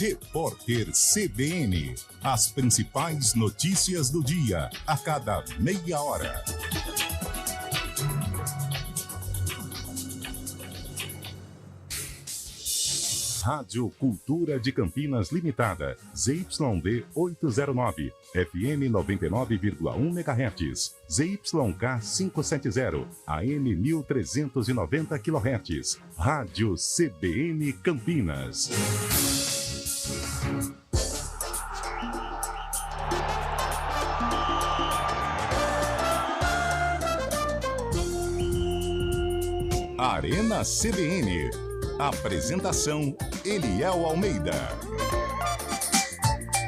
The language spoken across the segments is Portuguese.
Repórter CBN. As principais notícias do dia, a cada meia hora. Rádio Cultura de Campinas Limitada, ZYD 809, FM 99,1 MHz, ZYK 570, AM 1390 kHz, Rádio CBN Campinas. Arena CBN. Apresentação, Eliel Almeida.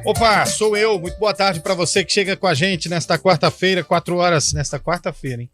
Opa, sou eu. Muito boa tarde para você que chega com a gente nesta quarta-feira, 4 horas. Nesta quarta-feira, hein?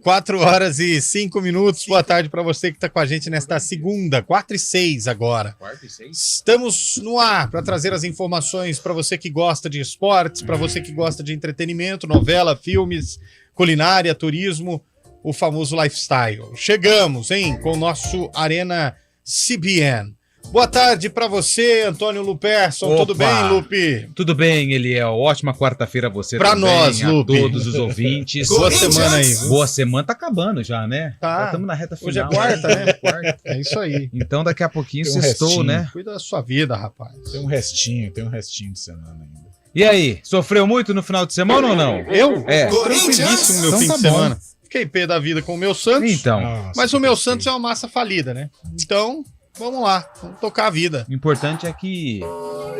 4 horas e 5 minutos. Boa tarde para você que está com a gente nesta segunda, 4h06 agora. 4h06? Estamos no ar para trazer as informações para você que gosta de esportes, para você que gosta de entretenimento, novela, filmes, culinária, turismo, o famoso lifestyle. Chegamos, hein, com o nosso Arena CBN. Boa tarde para você, Antônio Luperson. Opa. Tudo bem, Lupe? Tudo bem, Eliel. Ótima quarta-feira você pra também. Nós, Lupe. A todos os ouvintes. Boa semana aí. Boa semana, tá acabando já, né? Tá. Já estamos na reta final. Hoje é quarta, né? Quarta. É isso aí. Então daqui a pouquinho sextou, né? Cuida da sua vida, rapaz. Tem um restinho de semana ainda. E aí, sofreu muito no final de semana ou não? Eu? É. Tranquilíssimo meu fim de semana. Fiquei pé da vida com o meu Santos. Então. Nossa, mas o meu Santos é uma massa falida, né? Então, vamos lá. Vamos tocar a vida. O importante é que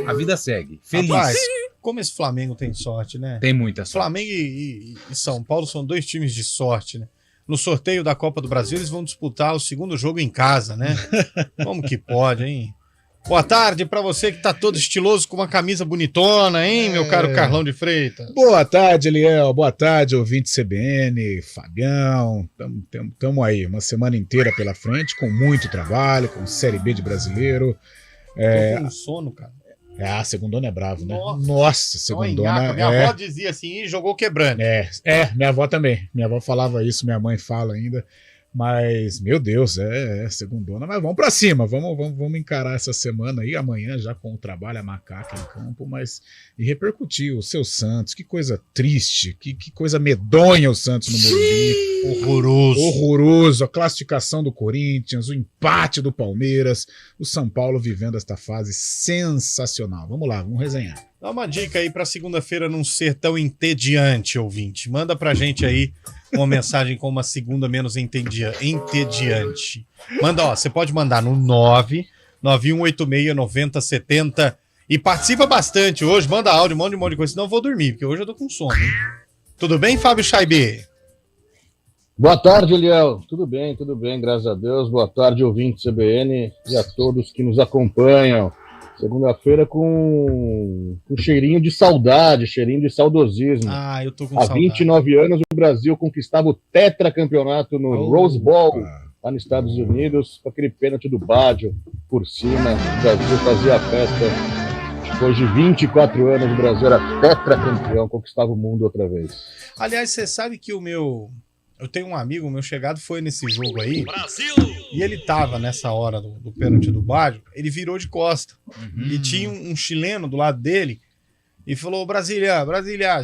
a vida segue. Feliz. Rapaz, como esse Flamengo tem sorte, né? Tem muita sorte. Flamengo e São Paulo são dois times de sorte, né? No sorteio da Copa do Brasil, eles vão disputar o segundo jogo em casa, né? Como que pode, hein? Boa tarde pra você que tá todo estiloso com uma camisa bonitona, hein, meu caro Carlão de Freitas? Boa tarde, Eliel. Boa tarde, ouvinte CBN, Fabião. Tamo aí, uma semana inteira pela frente, com muito trabalho, com Série B de brasileiro. Tô com sono, cara. A segundona é bravo, né? Nossa, segundona. Minha avó dizia assim, e jogou quebrando. Minha avó também. Minha avó falava isso, minha mãe fala ainda. Mas, meu Deus, segundona. Mas vamos pra cima, vamos encarar essa semana aí, amanhã já com o trabalho, a macaca em campo, mas e repercutir o seu Santos, que coisa triste, que coisa medonha o Santos no Morumbi. Horroroso, a classificação do Corinthians, o empate do Palmeiras, o São Paulo vivendo esta fase sensacional. Vamos lá, vamos resenhar. Dá uma dica aí pra segunda-feira não ser tão entediante, ouvinte. Manda pra gente aí uma mensagem com uma segunda menos entediante. Manda, você pode mandar no 991869070 e participa bastante hoje. Manda áudio, manda um monte de coisa, senão eu vou dormir, porque hoje eu tô com sono, hein? Tudo bem, Fábio Chaibe? Boa tarde, Eliel. Tudo bem, graças a Deus. Boa tarde, ouvinte CBN e a todos que nos acompanham. Segunda-feira com cheirinho de saudade, cheirinho de saudosismo. Eu tô com saudade. Há 29 anos o Brasil conquistava o tetracampeonato no Rose Bowl, lá nos Estados Unidos, com aquele pênalti do Baggio por cima. O Brasil fazia a festa. Depois de 24 anos o Brasil era tetracampeão, conquistava o mundo outra vez. Aliás, você sabe que eu tenho um amigo, meu chegado foi nesse jogo aí, Brasil! E ele tava nessa hora do pênalti do Baggio, ele virou de costa, e tinha um chileno do lado dele, e falou, Brasília,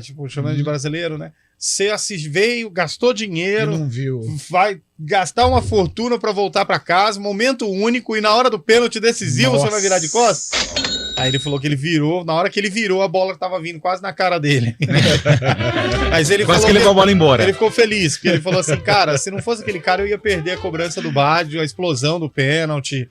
tipo, chamando de brasileiro, né? Você veio, gastou dinheiro, não viu. Vai gastar uma fortuna pra voltar pra casa, momento único, e na hora do pênalti decisivo você vai virar de costas? Aí ele falou que ele virou, na hora que ele virou, a bola tava vindo quase na cara dele. Mas ele quase falou que ele levou a bola embora. Ele ficou feliz, porque ele falou assim, cara, se não fosse aquele cara, eu ia perder a cobrança do Baggio, a explosão do pênalti.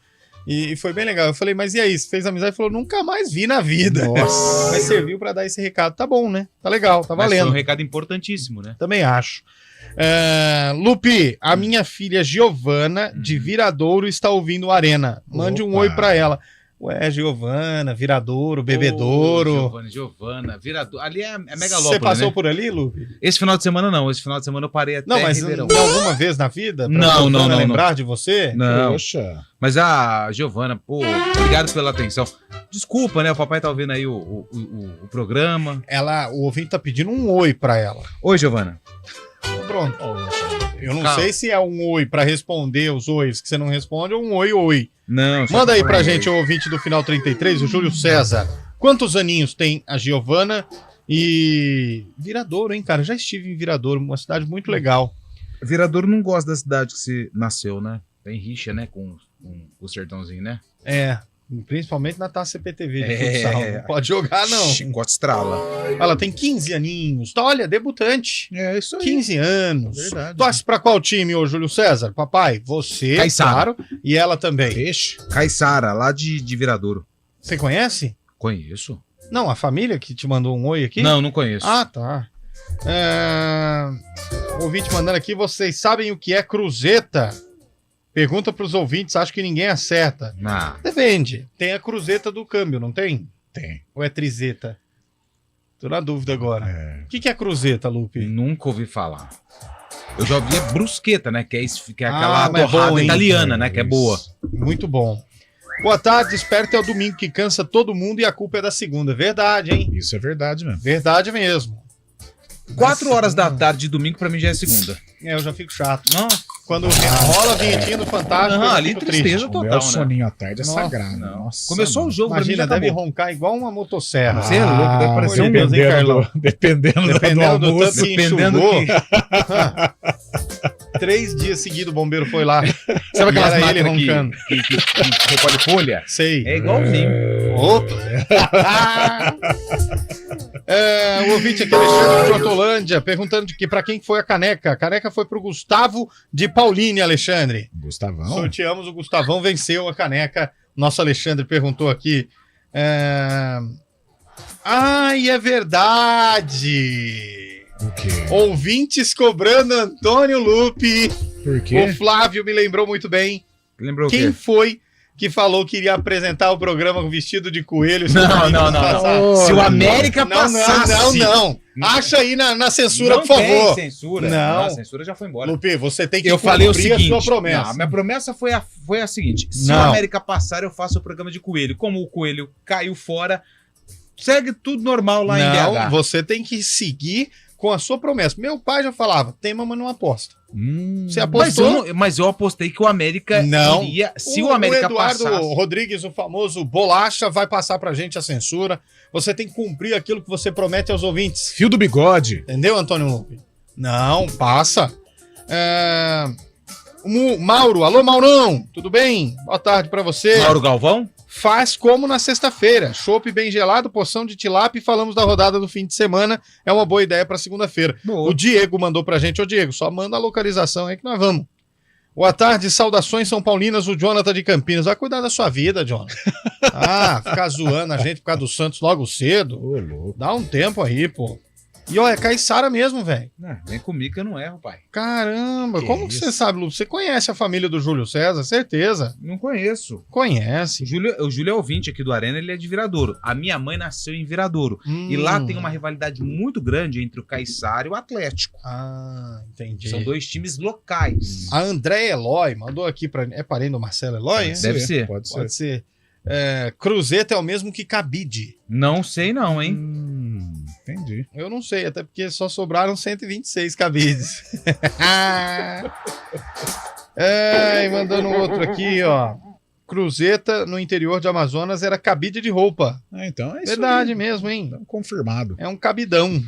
E foi bem legal. Eu falei, mas e aí? Você fez amizade? Ele falou, nunca mais vi na vida. Nossa. Mas serviu pra dar esse recado. Tá bom, né? Tá legal, tá valendo. Mas foi um recado importantíssimo, né? Também acho. Lupe, a minha filha Giovana, de Viradouro, está ouvindo o Arena. Mande um oi pra ela. Ué, Giovana, Viradouro, Bebedouro. Giovana, Viradouro. Ali é Megalópolis, Você passou né? por ali, Lupe? Esse final de semana não. Esse final de semana eu parei até Ribeirão. Não, alguma vez na vida? Não. lembrar de você? Não. Poxa. Mas a Giovana, obrigado pela atenção. Desculpa, né? O papai tá ouvindo aí o programa. O ouvinte tá pedindo um oi pra ela. Oi, Giovana. Pronto. Eu não Calma. sei se é um oi pra responder os ois que você não responde ou um oi. Não, só Manda aí foi pra um gente oi. o ouvinte do Final 33, o Júlio César. Quantos aninhos tem a Giovana? E Viradouro, hein, cara? Já estive em Viradouro, uma cidade muito legal. Viradouro não gosta da cidade que você nasceu, né? Tem rixa, né, com o sertãozinho, né? É, principalmente na Taça CPTV de É. futsal. Não pode jogar, não. Chicote estrala. Ela tem 15 aninhos. Tá, olha, debutante. É isso aí. 15 anos. Verdade. Torce pra qual time, ô Júlio César? Papai, você, Caiçara. claro, e ela também. Peixe. Caiçara, lá de Viradouro. Você conhece? Conheço. Não, a família que te mandou um oi aqui? Não conheço. Ah, tá. Ouvinte mandando aqui, vocês sabem o que é cruzeta? Pergunta pros ouvintes, acho que ninguém acerta. Ah, Depende. Tem a cruzeta do câmbio, não tem? Tem. Ou é trizeta? Tô na dúvida agora. É. O que é cruzeta, Lupe? nunca ouvi falar. Eu já ouvi a brusqueta, né? Que é aquela mas é torrada bom, hein? italiana, né? Que é boa. Muito bom. Boa tarde, espero que é o domingo que cansa todo mundo e a culpa é da segunda. Verdade, hein? Isso é verdade mesmo. Verdade mesmo. 4 horas da tarde de domingo pra mim já é segunda. É, eu já fico chato. Nossa. Quando rola a vinhetinha do Fantástico, Não, eu ali fico tristeza triste. O meu total, né? soninho à tarde é Nossa, sagrado. não. Nossa, Começou mano. o jogo, Imagina, pra mim já deve acabou. roncar igual uma motosserra. Você é louco, deve parecer um Deus, hein, Carlão? Dependendo do Dependendo do tanto almoço. que dependendo enxugou. que- 3 dias seguidos o bombeiro foi lá. Sabe aquelas E era ele máquinas roncando. que recolhe folha? Sei. É igualzinho. Opa! O ouvinte aqui, Alexandre de Hortolândia, perguntando de que para quem foi a caneca. A caneca foi pro Gustavo de Pauline, Alexandre. Gustavão. Sorteamos, o Gustavão venceu a caneca. Nosso Alexandre perguntou aqui. Ai, é verdade! O quê? Ouvintes cobrando Antônio Lupe. Por quê? O Flávio me lembrou muito bem. Lembrou o Quem quê? foi que falou que iria apresentar o programa com vestido de coelho? Não. Se o América passasse... Não. Acha aí na censura, Não por favor. tem censura. Não. A censura já foi embora. Lupe, você tem que Eu falei o cumprir seguinte. a sua promessa. Não, a minha promessa foi a seguinte. Se Não. o América passar, eu faço o programa de coelho. Como o coelho caiu fora, segue tudo normal lá em Não, BH. você tem que seguir com a sua promessa. Meu pai já falava, tema, mas não aposta. Você apostou? Mas eu apostei que o América Não. iria... Se o América o Eduardo passasse... Rodrigues, o famoso Bolacha, vai passar pra gente a censura. Você tem que cumprir aquilo que você promete aos ouvintes. Fio do bigode. Entendeu, Antônio Lupe? Não, passa. Mauro, alô Maurão, tudo bem? Boa tarde pra você. Mauro Galvão? Faz como na sexta-feira. Chopp bem gelado, porção de tilápia e falamos da rodada do fim de semana. É uma boa ideia pra segunda-feira. O Diego mandou pra gente. Ô Diego, só manda a localização aí que nós vamos. Boa tarde, saudações São Paulinas, o Jonathan de Campinas. Vai cuidar da sua vida, Jonathan. Ficar zoando a gente por causa do Santos logo cedo. Ô, louco. Dá um tempo aí, pô. E olha, é Caiçara mesmo, velho. Vem comigo que eu não erro, pai. Caramba, Que como que isso? você sabe, Lu? Você conhece a família do Júlio César? Certeza. Não conheço. Conhece. O Júlio é ouvinte aqui do Arena, ele é de Viradouro. A minha mãe nasceu em Viradouro. E lá tem uma rivalidade muito grande entre o Caiçara e o Atlético. Entendi. São 2 times locais. A André Eloy mandou aqui pra... É parente do Marcelo Eloy? Deve ser. Pode ser. Pode ser. Cruzeta é o mesmo que cabide. Não sei não, hein? Entendi. Eu não sei, até porque só sobraram 126 cabides. E mandando outro aqui, ó. Cruzeta no interior de Amazonas era cabide de roupa. Então é isso. Verdade aí. mesmo, hein? Então, confirmado. É um cabidão.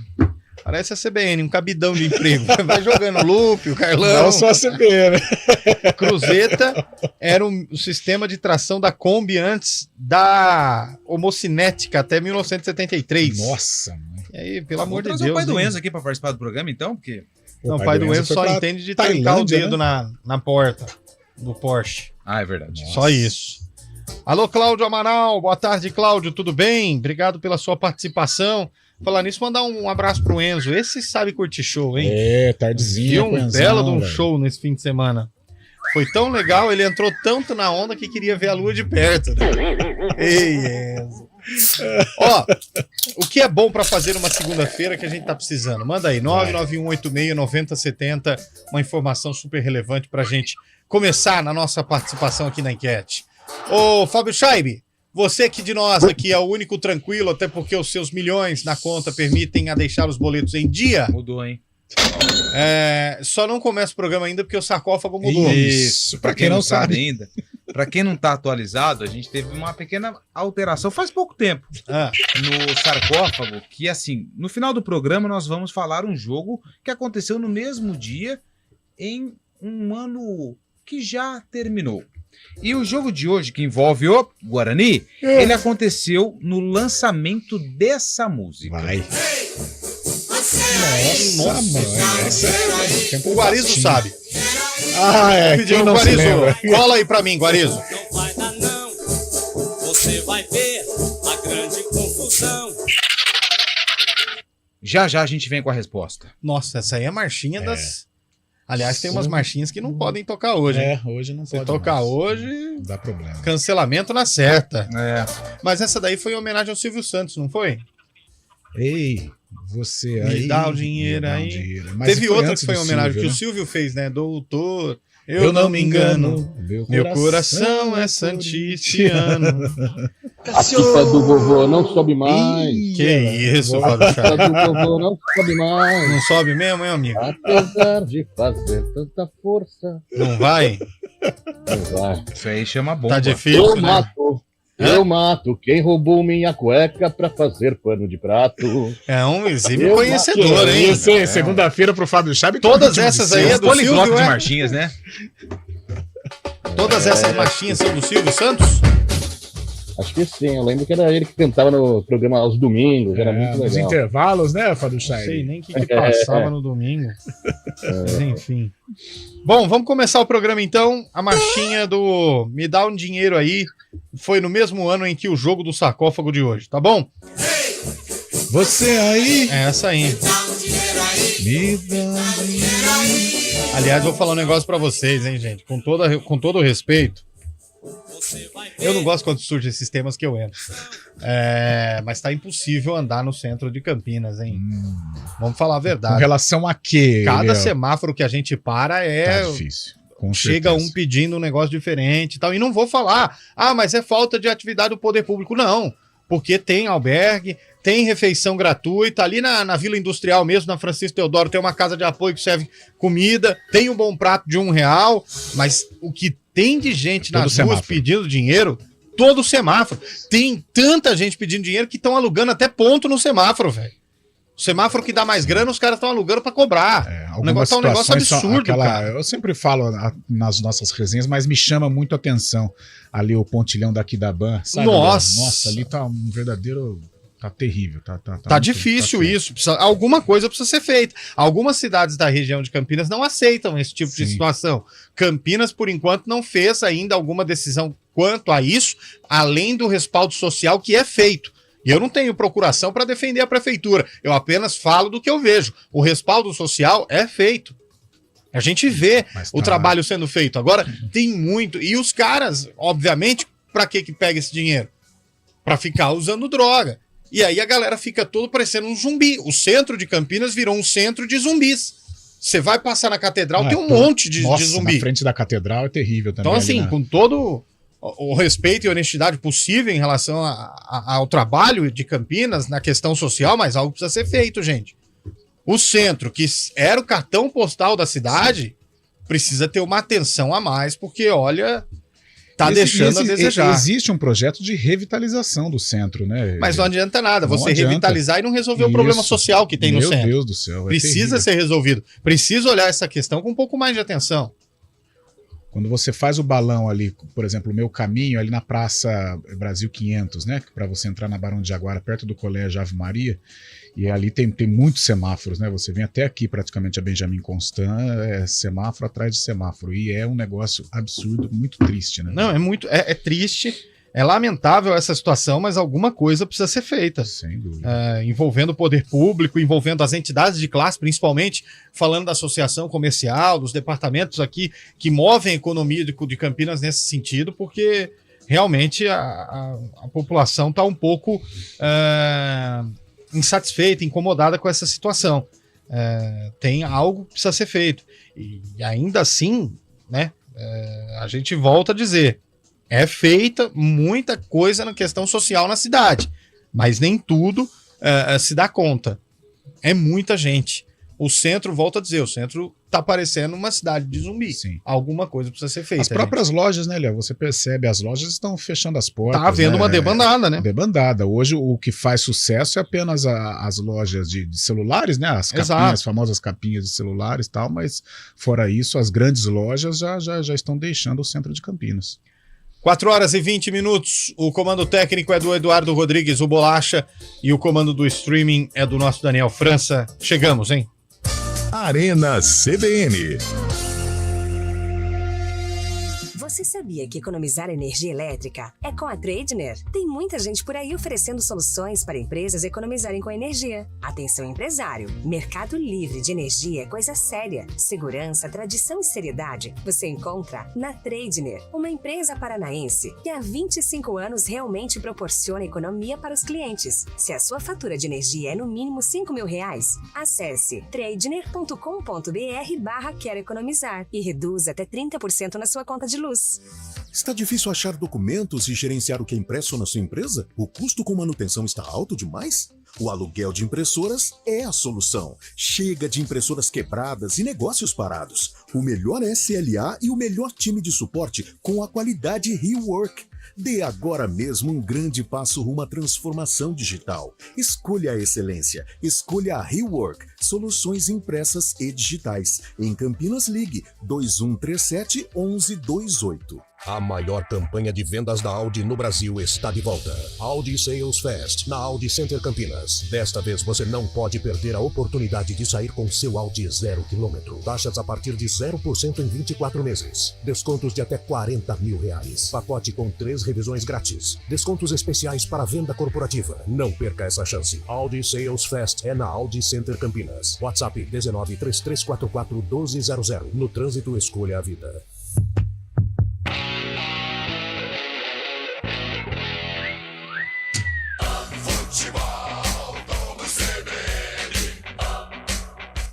Parece a CBN, um cabidão de emprego. Vai jogando o Lupe, o Carlão. Não só a CBN. Cruzeta era o sistema de tração da Kombi antes da homocinética, até 1973. Nossa, mano. E aí, pelo amor de Vamos Deus. trazer o pai do hein? Enzo aqui pra participar do programa, então, porque... Não, o pai do Enzo foi só pra entende de trancar o Tailândia, dedo na porta do Porsche. Ah, é verdade. Só isso. Alô, Cláudio Amaral. Boa tarde, Cláudio. Tudo bem? Obrigado pela sua participação. Falar nisso, mandar um abraço pro Enzo. Esse sabe curtir show, hein? Tardezinha. Viu um belo de um show nesse fim de semana. Foi tão legal, ele entrou tanto na onda que queria ver a lua de perto. Né? Ei, Enzo. Ó, o que é bom pra fazer uma segunda-feira que a gente tá precisando? Manda aí, 991869070, uma informação super relevante pra gente começar na nossa participação aqui na enquete. Ô, Fábio Scheibe, você que de nós aqui é o único tranquilo, até porque os seus milhões na conta permitem a deixar os boletos em dia. Mudou, hein? Só não começa o programa ainda porque o sarcófago mudou. Isso, pra quem não sabe ainda. Pra quem não tá atualizado, a gente teve uma pequena alteração faz pouco tempo no sarcófago, que assim, no final do programa nós vamos falar um jogo que aconteceu no mesmo dia em um ano que já terminou. E o jogo de hoje, que envolve o Guarani, ele aconteceu no lançamento dessa música. Vai. Nossa, mano. O Guarizo sabe. Quem não se Guarizo, lembra? cola aí pra mim, Guarizo. Não vai dar não, você vai ver a grande confusão. Já já a gente vem com a resposta. Nossa, essa aí é a marchinha das... Aliás, tem umas marchinhas que não podem tocar hoje. hein? Hoje não Se pode tocar mais. hoje, Não dá problema. cancelamento na certa. É. Mas essa daí foi em homenagem ao Silvio Santos, não foi? Ei, você Me aí... dá o dinheiro me dá o aí. dinheiro. Mas Teve outra antes que foi em do homenagem, Silvio, que né? o Silvio fez, né? Doutor, eu não me engano. Meu coração é santiciano. A pipa do vovô não sobe mais. Que isso, Fábio A pipa Chá. do vovô não sobe mais. Não sobe mesmo, hein, amigo? Apesar de fazer tanta força. Não vai? Não vai. Isso aí chama bomba. Tá difícil, Eu né? mato. Eu mato quem roubou minha cueca pra fazer pano de prato. É um exímio Eu conhecedor, hein? Isso, hein? Segunda-feira pro Fábio Chave. Todas essas aí é do Poliglota Silvio, de é? marchinhas, né? Todas essas marchinhas são do Silvio Santos? Acho que sim, eu lembro que era ele que cantava no programa aos domingos, era muito Nos legal. intervalos, né, Fábio Não Chave? sei nem o que passava no domingo. Mas enfim. Bom, vamos começar o programa então. A marchinha do Me Dá um Dinheiro Aí foi no mesmo ano em que o jogo do sarcófago de hoje, tá bom? Você aí... É essa aí. Me dá um dinheiro. Aliás, vou falar um negócio pra vocês, hein, gente? Com todo o respeito. Eu não gosto quando surgem esses temas que eu entro. Mas tá impossível andar no centro de Campinas, hein? Vamos falar a Com verdade. relação a quê? Cada Léo? semáforo que a gente para Tá difícil. Com chega certeza. um pedindo um negócio diferente e tal. E não vou falar, mas é falta de atividade do poder público. Não, porque tem albergue, tem refeição gratuita. Ali na Vila Industrial mesmo, na Francisco Teodoro, tem uma casa de apoio que serve comida, tem um bom prato de R$1. Mas o que tem de gente Todo nas ruas semáforo. pedindo dinheiro, todo semáforo. Tem tanta gente pedindo dinheiro que estão alugando até ponto no semáforo, velho. O semáforo que dá mais grana, os caras estão alugando pra cobrar. O Algumas negócio tá um negócio situações são absurdo, cara. Eu sempre falo nas nossas resenhas, mas me chama muito a atenção ali o pontilhão daqui da Ban. Sabe, Nossa! Léo? Nossa, ali tá um verdadeiro... Tá terrível. Tá Tá muito- difícil tá feio. isso. Alguma coisa precisa ser feita. Algumas cidades da região de Campinas não aceitam esse tipo de Sim. situação. Campinas, por enquanto, não fez ainda alguma decisão quanto a isso, além do respaldo social que é feito. E eu não tenho procuração para defender a prefeitura. Eu apenas falo do que eu vejo. O respaldo social é feito. A gente vê Mas o tá- trabalho sendo feito. Agora, tem muito. E os caras, obviamente, para que pega esse dinheiro? Para ficar usando droga. E aí a galera fica todo parecendo um zumbi. O centro de Campinas virou um centro de zumbis. Você vai passar na catedral, tem um monte de Nossa, zumbi. na frente da catedral é terrível também. Então, ali assim, na- com todo o respeito e honestidade possível em relação ao trabalho de Campinas na questão social, mas algo precisa ser feito, gente. O centro, que era o cartão postal da cidade, precisa ter uma atenção a mais, porque, olha, tá deixando a desejar. Existe um projeto de revitalização do centro, né? Mas não adianta nada, Não você adianta. revitalizar e não resolver o problema Isso. social que tem no Meu centro. Deus do céu. Precisa ser resolvido. Precisa olhar essa questão com um pouco mais de atenção. Quando você faz o balão ali, por exemplo, o meu caminho ali na Praça Brasil 500, né? Para você entrar na Barão de Jaguara, perto do Colégio Ave Maria, e ali tem muitos semáforos, né? Você vem até aqui praticamente a Benjamin Constant, semáforo atrás de semáforo, e é um negócio absurdo, muito triste, né? Não, é muito. É triste, é lamentável essa situação, mas alguma coisa precisa ser feita. Sem dúvida. Envolvendo o poder público, envolvendo as entidades de classe, principalmente falando da associação comercial, dos departamentos aqui que movem a economia de Campinas nesse sentido, porque realmente a população está um pouco insatisfeita, incomodada com essa situação. Tem algo que precisa ser feito. E ainda assim, né, a gente volta a dizer, é feita muita coisa na questão social na cidade, mas nem tudo se dá conta. É muita gente. o centro, volto a dizer, o centro tá parecendo uma cidade de zumbi. Sim. Alguma coisa precisa ser feita. As próprias lojas, né, Léo? Você percebe, as lojas estão fechando as portas. Tá havendo uma debandada, né? Debandada. Hoje o que faz sucesso é apenas as lojas de celulares, né? As capinhas, Exato. as famosas capinhas de celulares e tal, mas fora isso, as grandes lojas já estão deixando o centro de Campinas. 4h20. O comando técnico é do Eduardo Rodrigues, o Bolacha, e o comando do streaming é do nosso Daniel França. Chegamos, hein? Arena CBN. Você sabia que economizar energia elétrica é com a Tradner? Tem muita gente por aí oferecendo soluções para empresas economizarem com energia. Atenção, empresário! Mercado livre de energia é coisa séria. Segurança, tradição e seriedade você encontra na Tradner, uma empresa paranaense que há 25 anos realmente proporciona economia para os clientes. Se a sua fatura de energia é no mínimo R$5.000, acesse tradner.com.br/quero economizar e reduza até 30% na sua conta de luz. Está difícil achar documentos e gerenciar o que é impresso na sua empresa? O custo com manutenção está alto demais? O aluguel de impressoras é a solução. Chega de impressoras quebradas e negócios parados. O melhor SLA e o melhor time de suporte com a qualidade Rework. Dê agora mesmo um grande passo rumo à transformação digital. Escolha a excelência. Escolha a Rework. Soluções impressas e digitais. Em Campinas, ligue 2137-1128. A maior campanha de vendas da Audi no Brasil está de volta. Audi Sales Fest, na Audi Center Campinas. Desta vez você não pode perder a oportunidade de sair com seu Audi 0 km. Taxas a partir de 0% em 24 meses. Descontos de até R$40 mil. Pacote com 3 revisões grátis. Descontos especiais para venda corporativa. Não perca essa chance. Audi Sales Fest é na Audi Center Campinas. WhatsApp 1933441200. No trânsito, escolha a vida.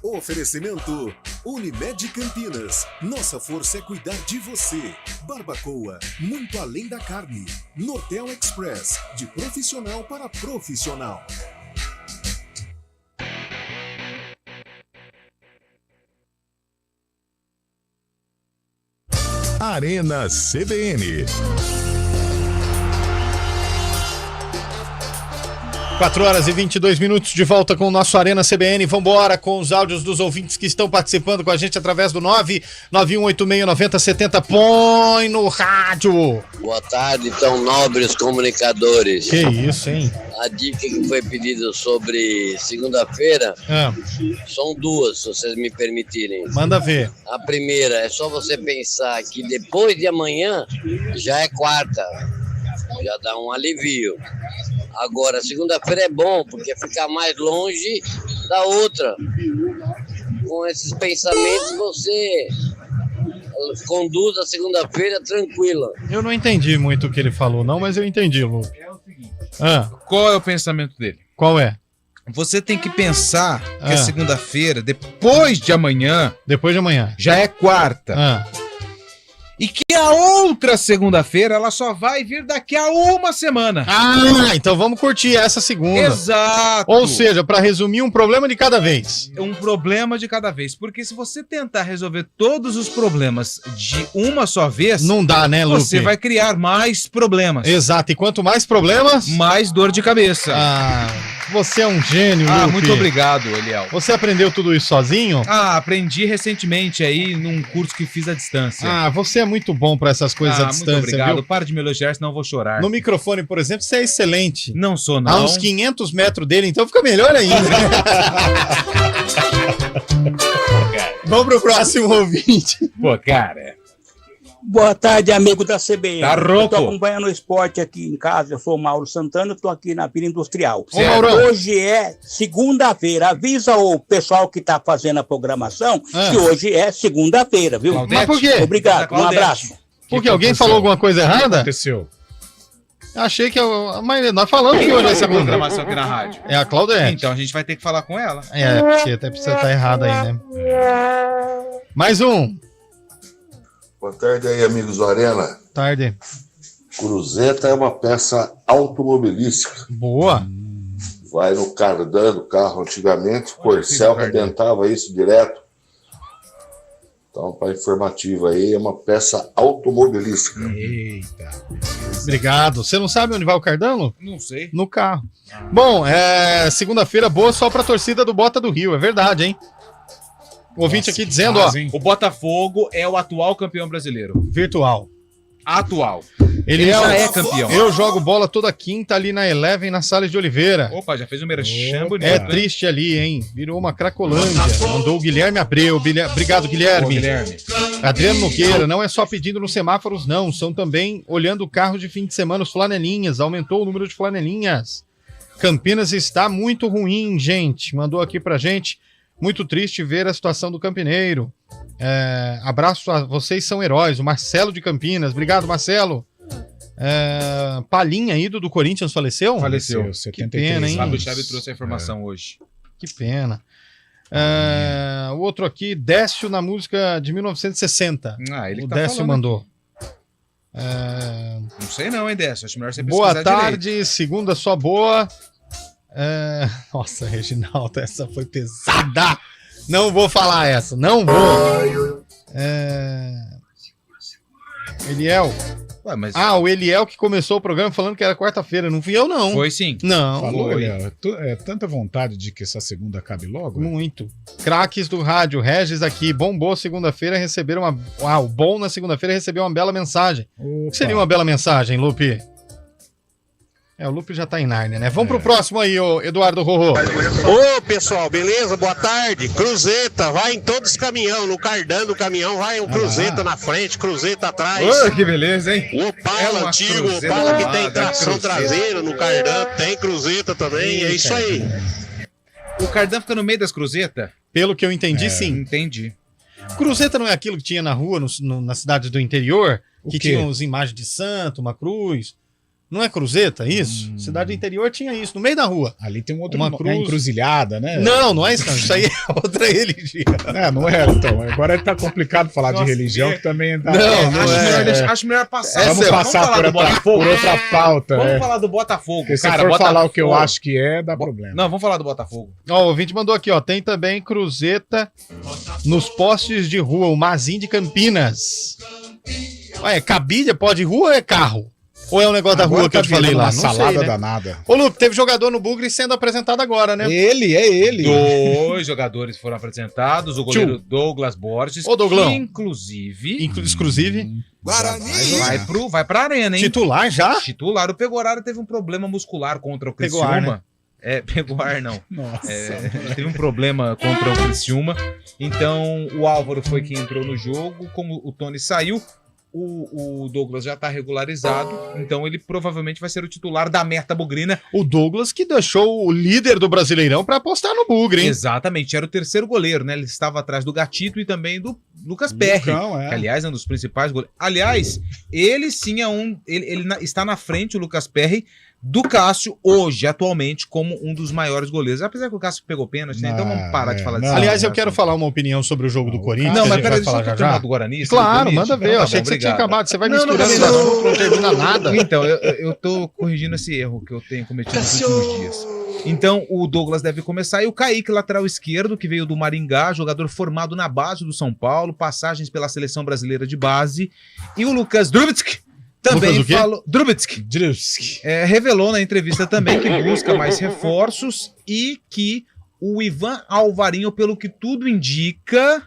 Oferecimento Unimed Campinas. Nossa força é cuidar de você. Barbacoa, muito além da carne. Nortel Express, de profissional para profissional. Arena CBN. 4h22 de volta com o nosso Arena CBN. Vambora com os áudios dos ouvintes que estão participando com a gente através do 991869070. Põe no rádio. Boa tarde, tão nobres comunicadores. Que isso, hein? A dica que foi pedida sobre segunda-feira são duas, se vocês me permitirem. Manda ver. A primeira é só você pensar que depois de amanhã já é quarta. Já dá um alivio. Agora, segunda-feira é bom, porque fica mais longe da outra. Com esses pensamentos, você conduz a segunda-feira tranquila. Eu não entendi muito o que ele falou, não, mas eu entendi, Lu. É o seguinte. Qual é o pensamento dele? Qual é? Você tem que pensar que a segunda-feira, depois de amanhã... Depois de amanhã. Já é quarta. E que a outra segunda-feira, ela só vai vir daqui a uma semana. Então vamos curtir essa segunda. Exato. Ou seja, para resumir, um problema de cada vez. Um problema de cada vez. Porque se você tentar resolver todos os problemas de uma só vez... Não dá, né, Lupe? Você vai criar mais problemas. Exato. E quanto mais problemas... mais dor de cabeça. Você é um gênio, Lupe. Muito obrigado, Eliel. Você aprendeu tudo isso sozinho? Aprendi recentemente aí num curso que fiz à distância. Você é muito bom para essas coisas à distância, muito obrigado. Viu? Para de me elogiar, senão eu vou chorar. No microfone, por exemplo, você é excelente. Não sou, não. A uns 500 metros dele, então fica melhor ainda. Vamos pro próximo ouvinte. Pô, cara... Boa tarde, amigo da CBN. Tá rouco. Eu tô acompanhando o esporte aqui em casa. Eu sou o Mauro Santana, eu tô aqui na Vila Industrial. Ô, Mauro. Hoje é segunda-feira. Avisa o pessoal que tá fazendo a programação que hoje é segunda-feira, viu? Mas por quê? Obrigado, um abraço. Porque alguém falou alguma coisa errada? O que aconteceu? Achei que mas nós falamos que hoje é segunda. Programação aqui na rádio. É a Claudete. Então a gente vai ter que falar com ela. Porque até precisa estar errado aí, né? Mais um. Boa tarde aí, amigos do Arena. Tarde. Cruzeta é uma peça automobilística. Boa. vai no cardan do carro. Antigamente, o Corcel arrebentava isso direto. Então, para informativa aí, é uma peça automobilística. Eita. Obrigado. Você não sabe onde vai o Cardano? Não sei. No carro. Bom, segunda-feira boa só pra torcida do Bota do Rio, é verdade, hein? O ouvinte aqui dizendo, o Botafogo é o atual campeão brasileiro. Virtual. Atual. Ele já é campeão. Eu jogo bola toda quinta ali na Eleven, na Salles de Oliveira. Opa, já fez um merchan bonito. É triste ali, hein? Virou uma cracolândia. Mandou o Guilherme Abreu. Obrigado, Guilherme. Guilherme. Adriano Nogueira, não é só pedindo nos semáforos, não. São também olhando o carro de fim de semana, os flanelinhas. Aumentou o número de flanelinhas. Campinas está muito ruim, gente. Mandou aqui pra gente. Muito triste ver a situação do Campineiro. Abraço a vocês, são heróis. O Marcelo de Campinas. Obrigado, Marcelo. Palinha, ídolo do Corinthians, faleceu? Faleceu. Que pena, hein? Fábio Chave trouxe a informação hoje. Que pena. O outro aqui, Décio na música de 1960. Ele o tá Décio falando mandou. Não sei não, hein, Décio? Acho melhor você Boa pesquisar tarde, direito. segunda só boa. Nossa, Reginaldo, essa foi pesada. Não vou falar essa, não vou. Eliel. Ué, mas... o Eliel que começou o programa falando que era quarta-feira. Não fui eu, não. Foi sim. Não. Falou, foi. Eliel. Tanta vontade de que essa segunda acabe logo. Muito. Craques do rádio, Regis aqui. Bombou segunda-feira, receberam uma... o bom na segunda-feira recebeu uma bela mensagem. O que seria uma bela mensagem, Lupe? O Lupe já tá em Nárnia, né? Vamos pro próximo aí, ô Eduardo Rorô. Ô, pessoal, beleza? Boa tarde. Cruzeta, vai em todos os caminhões. No cardan do caminhão vai um Cruzeta na frente, Cruzeta atrás. Ô, que beleza, hein? O Opala antigo, o Opala que tem tração traseira no cardan, tem Cruzeta também, é isso aí. O cardan fica no meio das Cruzetas? Pelo que eu entendi, sim. Entendi. Cruzeta não é aquilo que tinha na rua, na cidade do interior? Que quê? tinha as imagens de santo, uma cruz... Não é Cruzeta, isso? Cidade do interior tinha isso, no meio da rua. Ali tem um outro uma cruz. Encruzilhada, né? Não é isso, não. Isso aí é outra religião. Não é, então. Agora tá complicado falar de religião, que também tá... Acho melhor passar. Vamos passar por outra pauta. Vamos falar do Botafogo. Porque se for falar o que eu acho que dá problema. Não, vamos falar do Botafogo. O ouvinte mandou aqui, tem também Cruzeta nos postes de rua, o Mazin de Campinas. Cabide pode ir rua ou é carro? Ou é um negócio Agora da rua que eu te falei lá? Uma salada sei, né? danada. Ô, Lupe, teve jogador no Bugre sendo apresentado agora, né? Ele. 2 jogadores foram apresentados. O goleiro Douglas Borges. Ô, Douglão. Inclusive. Vai pra arena, hein? Titular já? Titular. O Pegoraro teve um problema muscular contra o Criciúma. Pegou ar, né? Pegou ar, não. Nossa. Teve um problema contra o Criciúma. Então, o Álvaro foi quem entrou no jogo. Como o Tony saiu, o Douglas já está regularizado, então ele provavelmente vai ser o titular da meta bugrina. O Douglas que deixou o líder do Brasileirão para apostar no Bugre, hein? Exatamente, era o terceiro goleiro, né? Ele estava atrás do Gatito e também do Lucas Perry, que aliás é um dos principais goleiros. Aliás, ele sim é ele está na frente, o Lucas Perry, do Cássio, hoje, atualmente, como um dos maiores goleiros. Apesar que o Cássio pegou pênalti, né? Então vamos parar de falar disso. Aliás, eu quero falar uma opinião sobre o jogo do Corinthians. Não, mas peraí, deixa eu falar do Guarani. Claro, manda ver. Eu achei que você tinha acabado. Você vai misturando os assuntos, não termina nada. Então, eu tô corrigindo esse erro que eu tenho cometido nos últimos dias. Então, o Douglas deve começar. E o Kaique, lateral esquerdo, que veio do Maringá, jogador formado na base do São Paulo, passagens pela seleção brasileira de base. E o Lucas Drubitsky também falou. Drubitsky. Revelou na entrevista também que busca mais reforços e que o Ivan Alvarinho, pelo que tudo indica,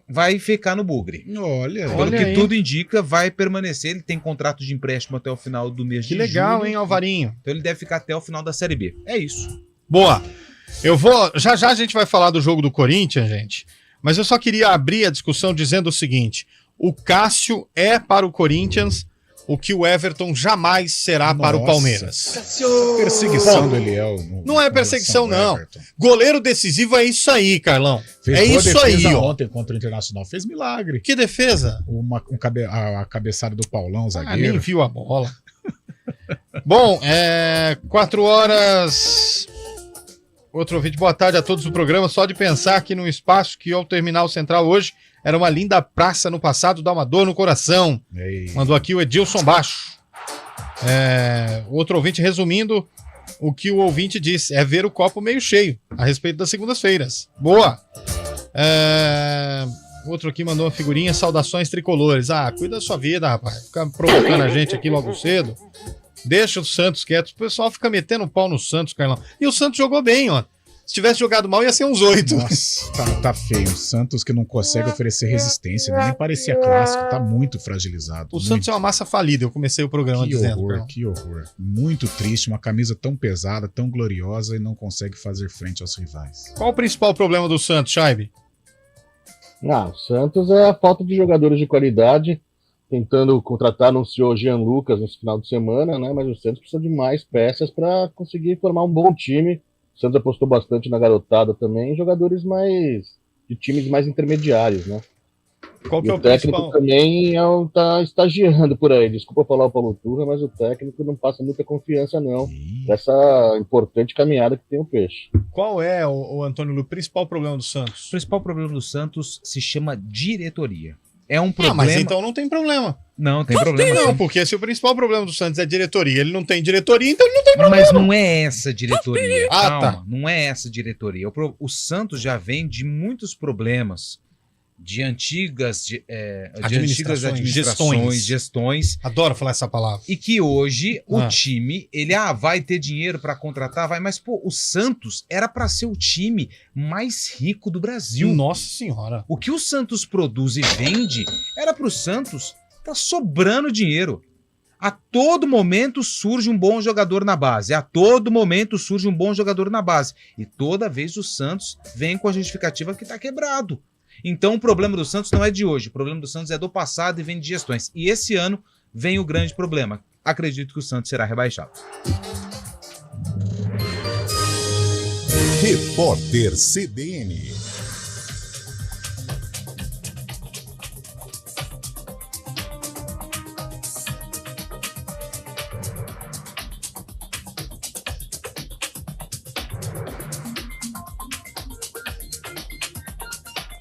vai ficar no Bugre. Pelo que tudo indica, vai permanecer. Ele tem contrato de empréstimo até o final do mês de julho. Que legal, hein, Alvarinho? Então ele deve ficar até o final da Série B. É isso. Boa. Já a gente vai falar do jogo do Corinthians, gente. Mas eu só queria abrir a discussão dizendo o seguinte: o Cássio é para o Corinthians o que o Everton jamais será para o Palmeiras. Perseguição do Eliel. Não é perseguição, não. Goleiro decisivo é isso aí, Carlão. É isso aí, ó. Ontem contra o Internacional fez milagre. Que defesa? A cabeçada do Paulão, zagueiro. Nem viu a bola. Bom, 4 horas... Outro ouvinte, boa tarde a todos do programa. Só de pensar aqui no espaço que ao terminal central hoje era uma linda praça no passado, dá uma dor no coração. Mandou aqui o Edilson Baixo. Outro ouvinte, resumindo, o que o ouvinte disse, é ver o copo meio cheio a respeito das segundas-feiras. Boa! Outro aqui mandou uma figurinha, saudações tricolores. Cuida da sua vida, rapaz. Fica provocando a gente aqui logo cedo. Deixa o Santos quieto. O pessoal fica metendo o pau no Santos, Carlão. E o Santos jogou bem, ó. Se tivesse jogado mal, ia ser uns 8. Nossa, tá feio. O Santos que não consegue oferecer resistência. Nem parecia clássico. Tá muito fragilizado. O Santos é uma massa falida. Eu comecei o programa dizendo. Que horror. Muito triste. Uma camisa tão pesada, tão gloriosa e não consegue fazer frente aos rivais. Qual o principal problema do Santos, Chaibe? O Santos é a falta de jogadores de qualidade. Tentando contratar, anunciou Jean Lucas nesse final de semana, né? Mas o Santos precisa de mais peças para conseguir formar um bom time. O Santos apostou bastante na garotada também, jogadores de times mais intermediários, né? Qual que e é o técnico principal? Também tá estagiando por aí. Desculpa falar o Paulo Turra, mas o técnico não passa muita confiança, não, dessa importante caminhada que tem o Peixe. Qual é, o Antônio Lu, o principal problema do Santos? O principal problema do Santos se chama diretoria. É um problema... mas então não tem problema. Não, tem problema. Não, porque se o principal problema do Santos é diretoria, ele não tem diretoria, então ele não tem problema. Mas não é essa diretoria. Calma, tá. Não é essa diretoria. O Santos já vem de muitos problemas de antigas administrações, gestões. Adoro falar essa palavra. E que hoje o time, ele vai ter dinheiro para contratar, mas o Santos era para ser o time mais rico do Brasil. Nossa Senhora. O que o Santos produz e vende era pro Santos tá sobrando dinheiro. A todo momento surge um bom jogador na base. E toda vez o Santos vem com a justificativa que tá quebrado. Então o problema do Santos não é de hoje. O problema do Santos é do passado e vem de gestões. E esse ano vem o grande problema. Acredito que o Santos será rebaixado. Repórter CBN.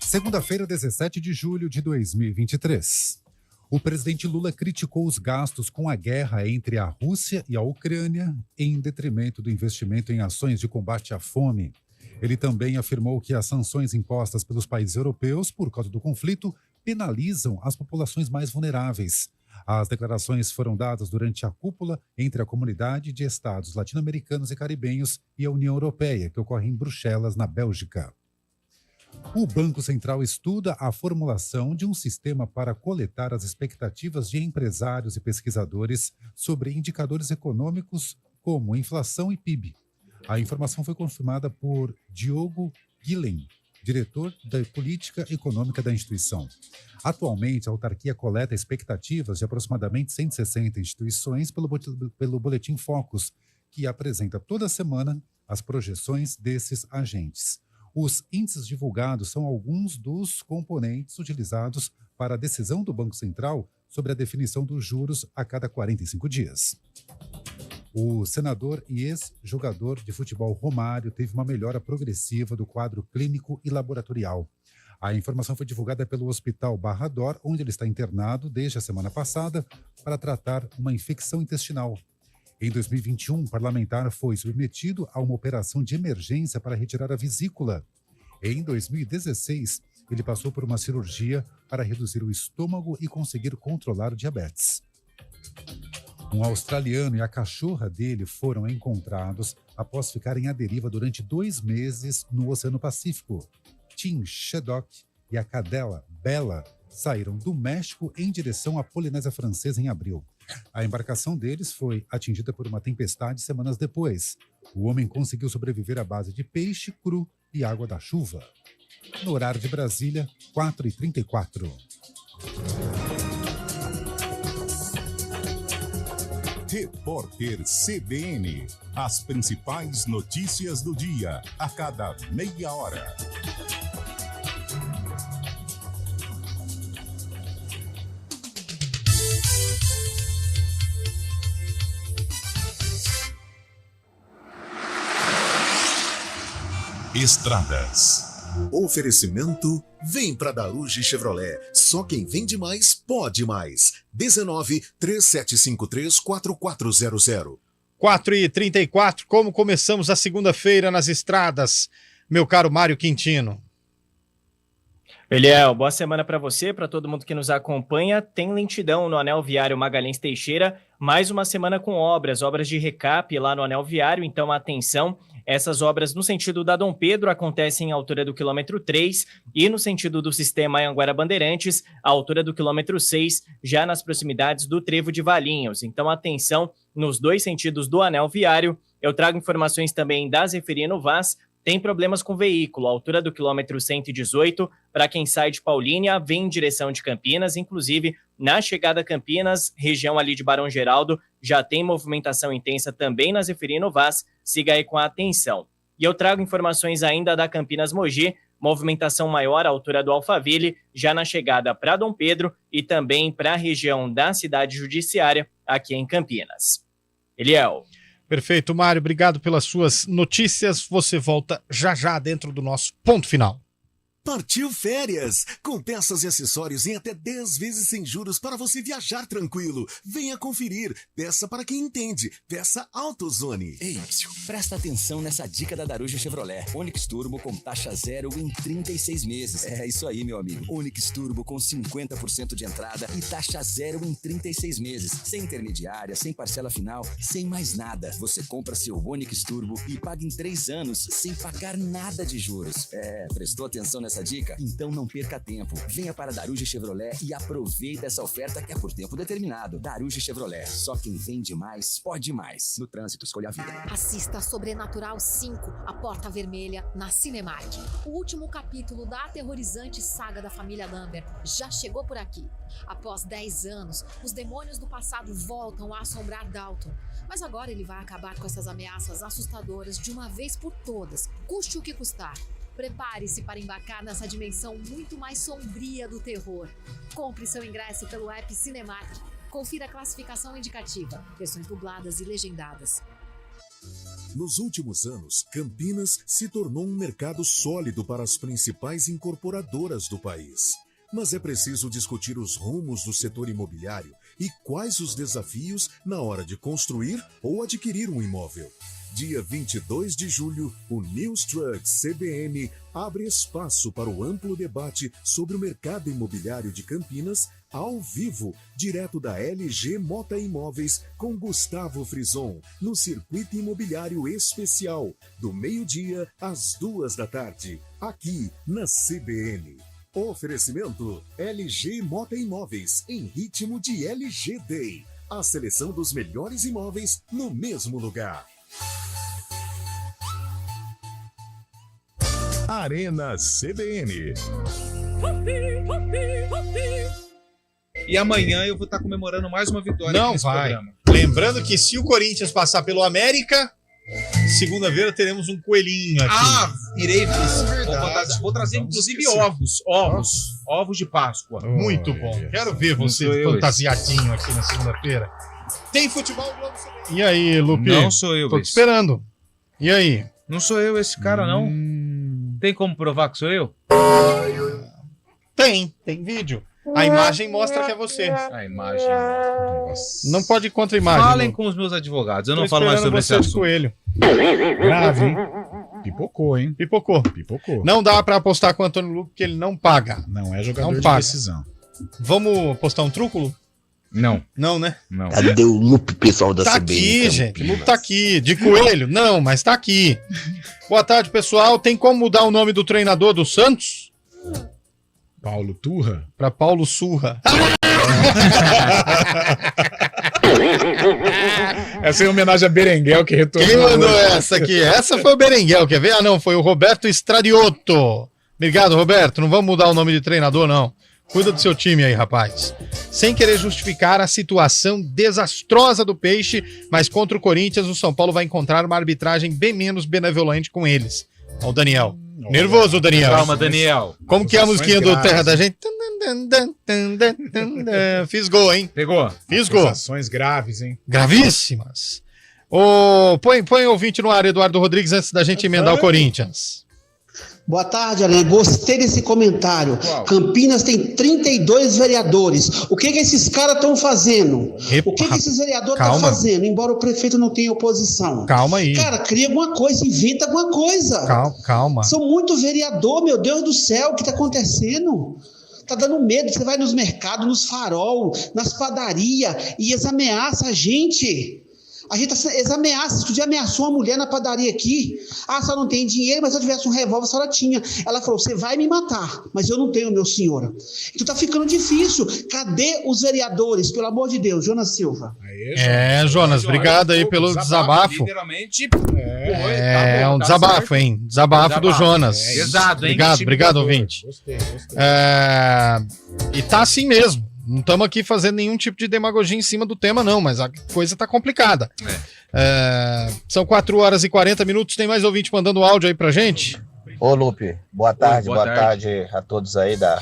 Segunda-feira, 17 de julho de 2023. O presidente Lula criticou os gastos com a guerra entre a Rússia e a Ucrânia em detrimento do investimento em ações de combate à fome. Ele também afirmou que as sanções impostas pelos países europeus por causa do conflito penalizam as populações mais vulneráveis. As declarações foram dadas durante a cúpula entre a comunidade de estados latino-americanos e caribenhos e a União Europeia, que ocorre em Bruxelas, na Bélgica. O Banco Central estuda a formulação de um sistema para coletar as expectativas de empresários e pesquisadores sobre indicadores econômicos como inflação e PIB. A informação foi confirmada por Diogo Guilhem, diretor da Política Econômica da instituição. Atualmente, a autarquia coleta expectativas de aproximadamente 160 instituições pelo Boletim Focus, que apresenta toda semana as projeções desses agentes. Os índices divulgados são alguns dos componentes utilizados para a decisão do Banco Central sobre a definição dos juros a cada 45 dias. O senador e ex-jogador de futebol Romário teve uma melhora progressiva do quadro clínico e laboratorial. A informação foi divulgada pelo Hospital Barra d'Or, onde ele está internado desde a semana passada para tratar uma infecção intestinal. Em 2021, o parlamentar foi submetido a uma operação de emergência para retirar a vesícula. Em 2016, ele passou por uma cirurgia para reduzir o estômago e conseguir controlar o diabetes. Um australiano e a cachorra dele foram encontrados após ficarem à deriva durante 2 meses no Oceano Pacífico. Tim Sheddock e a cadela Bella saíram do México em direção à Polinésia Francesa em abril. A embarcação deles foi atingida por uma tempestade semanas depois. O homem conseguiu sobreviver à base de peixe cru e água da chuva. No horário de Brasília, 4h34. Repórter CBN. As principais notícias do dia, a cada meia hora. Estradas. Oferecimento vem para Daruge Chevrolet. Só quem vende mais pode mais. 19 3753 4400. 4h34, como começamos a segunda-feira nas estradas, meu caro Mário Quintino? Eliel, boa semana para você, para todo mundo que nos acompanha. Tem lentidão no Anel Viário Magalhães Teixeira, mais uma semana com obras de recap lá no Anel Viário, então atenção, essas obras no sentido da Dom Pedro acontecem à altura do quilômetro 3 e no sentido do sistema Anhanguera Bandeirantes, à altura do quilômetro 6, já nas proximidades do Trevo de Valinhos. Então atenção nos dois sentidos do Anel Viário. Eu trago informações também da Zeferino Vaz. Tem problemas com o veículo, à altura do quilômetro 118, para quem sai de Paulínia, vem em direção de Campinas, inclusive na chegada a Campinas, região ali de Barão Geraldo, já tem movimentação intensa também na Zeferino Vaz, siga aí com a atenção. E eu trago informações ainda da Campinas Mogi, movimentação maior à altura do Alphaville, já na chegada para Dom Pedro e também para a região da cidade judiciária, aqui em Campinas. Eliel. Perfeito, Mário, obrigado pelas suas notícias. Você volta já dentro do nosso ponto final. Partiu férias, com peças e acessórios em até 10 vezes sem juros para você viajar tranquilo. Venha conferir. Peça para quem entende. Peça AutoZone. Ei, presta atenção nessa dica da Daruja Chevrolet. Onix Turbo com taxa zero em 36 meses. É isso aí, meu amigo. Onix Turbo com 50% de entrada e taxa zero em 36 meses. Sem intermediária, sem parcela final, sem mais nada. Você compra seu Onix Turbo e paga em 3 anos, sem pagar nada de juros. Prestou atenção nessa dica? Então não perca tempo. Venha para Daruja Chevrolet e aproveite essa oferta que é por tempo determinado. Daruja Chevrolet. Só quem vende mais, pode mais. No trânsito, escolha a vida. Assista Sobrenatural 5, A Porta Vermelha, na Cinemark. O último capítulo da aterrorizante saga da família Lambert já chegou por aqui. Após 10 anos, os demônios do passado voltam a assombrar Dalton. Mas agora ele vai acabar com essas ameaças assustadoras de uma vez por todas, custe o que custar. Prepare-se para embarcar nessa dimensão muito mais sombria do terror. Compre seu ingresso pelo app Cinemark. Confira a classificação indicativa, versões dubladas e legendadas. Nos últimos anos, Campinas se tornou um mercado sólido para as principais incorporadoras do país. Mas é preciso discutir os rumos do setor imobiliário e quais os desafios na hora de construir ou adquirir um imóvel. Dia 22 de julho, o News Trucks CBN abre espaço para o amplo debate sobre o mercado imobiliário de Campinas, ao vivo, direto da LG Mota Imóveis, com Gustavo Frison, no Circuito Imobiliário Especial, do meio-dia às 2 da tarde, aqui na CBN. Oferecimento LG Mota Imóveis, em ritmo de LG Day. A seleção dos melhores imóveis no mesmo lugar. Arena CBN. E amanhã eu vou estar comemorando mais uma vitória Não nesse vai. programa. Lembrando que se o Corinthians passar pelo América, segunda-feira teremos um coelhinho aqui. Irei. Vou trazer inclusive ovos de Páscoa. Muito bom. Quero ver você fantasiadinho aqui na segunda-feira. Tem futebol Globo CBN. E aí, Lupe? Não sou eu. Tô te esperando. E aí? Não sou eu esse cara, não. Tem como provar que sou eu? Tem vídeo. A imagem mostra que é você. A imagem mostra. Não pode ir contra a imagem. Falem com os meus advogados. Eu não falo mais sobre esse assunto. Coelho. Grave, hein? Pipocou, hein? Pipocou. Não dá pra apostar com o Antônio Lupe, porque ele não paga. Não é jogador de decisão. Vamos apostar um truco, Lu? Não. Não, né? Não. Cadê o Lupe, pessoal da CBN? Tá aqui, gente. O Lupe tá aqui. De coelho? Não, mas tá aqui. Boa tarde, pessoal. Tem como mudar o nome do treinador do Santos? Paulo Turra? Pra Paulo Surra. Essa é em homenagem a Berenguel, que retornou. Quem mandou essa aqui? Essa foi o Berenguel, quer ver? Ah, não, foi o Roberto Stradiotto. Obrigado, Roberto. Não vamos mudar o nome de treinador, não. Cuida do seu time aí, rapaz. Sem querer justificar a situação desastrosa do Peixe, mas contra o Corinthians, o São Paulo vai encontrar uma arbitragem bem menos benevolente com eles. Ó, o Daniel. Nervoso, Daniel. Calma, Daniel. Como que é a musiquinha do Terra da Gente? Fiz gol, hein? Pegou. Fiz gol. Ações graves, hein? Gravíssimas. Põe o ouvinte no ar, Eduardo Rodrigues, antes da gente emendar o Corinthians. Boa tarde, Arena. Gostei desse comentário. Campinas tem 32 vereadores. O que esses caras estão fazendo? O que esses vereadores estão fazendo? Embora o prefeito não tenha oposição. Calma aí. Cara, cria alguma coisa, inventa alguma coisa. Calma. São muito vereador, meu Deus do céu, o que está acontecendo? Tá dando medo. Você vai nos mercados, nos farol, nas padarias e eles ameaçam a gente. Eles ameaçam. Outro dia ameaçou uma mulher na padaria aqui. Ah, só não tem dinheiro, mas se eu tivesse um revólver, a senhora tinha. Ela falou, você vai me matar, mas eu não tenho, meu senhora. Então tá ficando difícil. Cadê os vereadores? Pelo amor de Deus, Jonas Silva. Jonas, obrigado aí pelo desabafo. Literalmente, Um desabafo, hein? Desabafo do Jonas. Pesado, hein? Obrigado, ouvinte. Gostei. E tá assim mesmo. Não estamos aqui fazendo nenhum tipo de demagogia em cima do tema, não, mas a coisa tá complicada. São 4h40, tem mais ouvinte mandando áudio aí pra gente? Ô, Lupe, boa tarde, boa tarde a todos aí da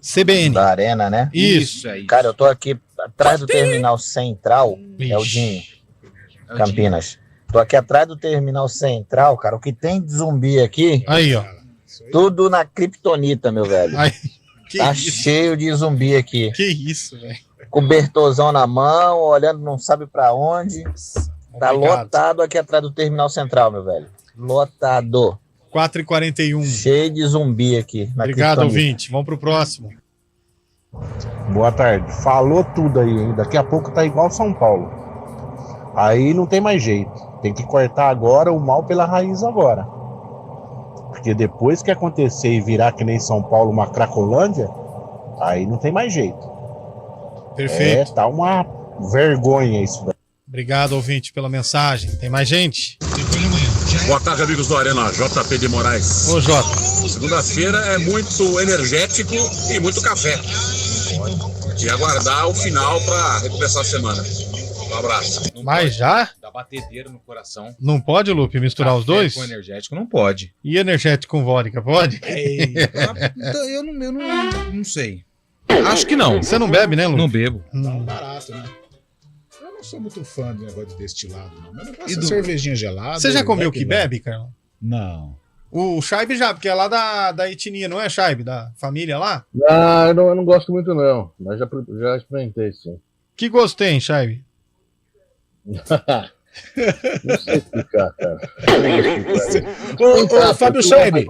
CBN. Da Arena, né? Isso. Cara, eu tô aqui atrás do Terminal Central, é o Dinho, Campinas. Tô aqui atrás do Terminal Central, cara, o que tem de zumbi aqui... Aí, ó. Tudo na kryptonita, meu velho. Tá cheio de zumbi aqui. Que isso, velho. Cobertorzão na mão, olhando não sabe pra onde. Tá lotado aqui atrás do Terminal Central, meu velho. Lotado. 4h41. Cheio de zumbi aqui. Obrigado, ouvinte. Vamos pro próximo. Boa tarde. Falou tudo aí, hein? Daqui a pouco tá igual São Paulo. Aí não tem mais jeito. Tem que cortar agora o mal pela raiz agora. Porque depois que acontecer e virar que nem São Paulo uma Cracolândia, aí não tem mais jeito. Perfeito. Tá uma vergonha isso daí. Obrigado, ouvinte, pela mensagem. Tem mais gente? Boa tarde, amigos do Arena, JP de Moraes. Ô, Jota. Segunda-feira é muito energético e muito café. E aguardar o final para recomeçar a semana. Um abraço. Mas já? Dá batedeira no coração. Não pode, Lupe, misturar Café os dois? com energético não pode. E energético com vodka, pode? Então, eu não sei. Acho que não. Você não bebe, né, Lupe? Não bebo. Tá barato, né? Eu não sou muito fã do negócio de destilado, não. Mas eu gosto E de do- cervejinha gelada. Você já comeu Black que Label. bebe, Carlão? Não. O Shaibe já, porque é lá da etnia, não é, Shaibe? Da família lá? Ah, eu não gosto muito, não. Mas já experimentei, sim. Que gosto tem, Shaibe? Não sei explicar, cara. Ô, Fábio Scheibe.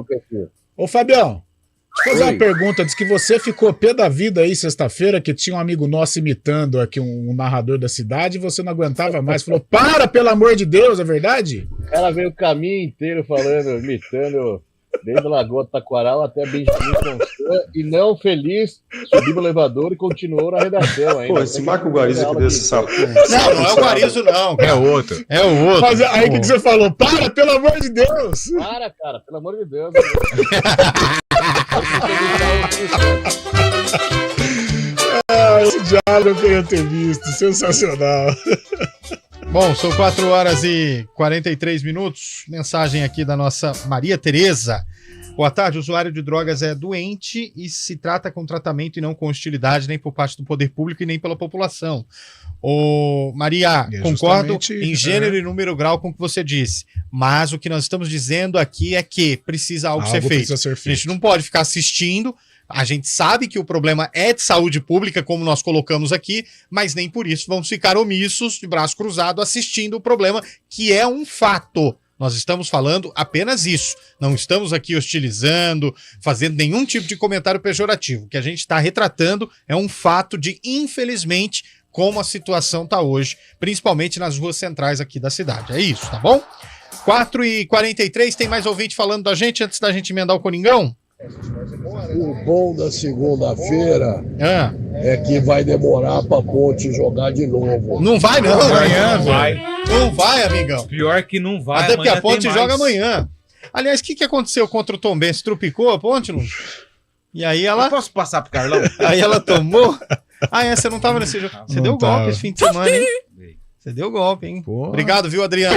Ô, Fabião. Deixa eu fazer uma pergunta. Diz que você ficou pé da vida aí sexta-feira, que tinha um amigo nosso imitando aqui um narrador da cidade e você não aguentava mais. Falou, para, pelo amor de Deus, é verdade? O cara veio o caminho inteiro falando, imitando, desde a Lagoa do Taquaral até Benjamin Constant, e não feliz, subiu no elevador e continuou na redação ainda. Pô, esse Marco Guarizo que deu esse sapo. Não é o Guarizo, não. É outro. É o outro. Mas aí o que você falou? Para, pelo amor de Deus! Para, cara, pelo amor de Deus. Esse diálogo eu queria ter visto. Sensacional. Bom, são 4h43. Mensagem aqui da nossa Maria Tereza. Boa tarde, o usuário de drogas é doente e se trata com tratamento e não com hostilidade, nem por parte do poder público e nem pela população. Ô, Maria, concordo em gênero e número grau com o que você disse, mas o que nós estamos dizendo aqui é que precisa algo ser feito. A gente não pode ficar assistindo. A gente sabe que o problema é de saúde pública, como nós colocamos aqui, mas nem por isso vamos ficar omissos, de braço cruzado, assistindo o problema, que é um fato. Nós estamos falando apenas isso. Não estamos aqui hostilizando, fazendo nenhum tipo de comentário pejorativo. O que a gente está retratando é um fato de, infelizmente, como a situação está hoje, principalmente nas ruas centrais aqui da cidade. É isso, tá bom? 4h43, tem mais ouvinte falando da gente antes da gente emendar o Coringão? O bom da segunda-feira é que vai demorar pra Ponte jogar de novo. Não vai não, amanhã, velho. Não vai, amigão. Pior que não vai. Até porque a amanhã Ponte tem joga mais. amanhã. Aliás, o que aconteceu contra o Tombense? Trupicou a Ponte, Lu? E aí ela... Eu posso passar pro Carlão? Aí ela tomou... Ah, você não tava nesse jogo. Você Não deu golpe tava. esse fim de semana, hein? Você deu golpe, hein? Obrigado, viu, Adriana?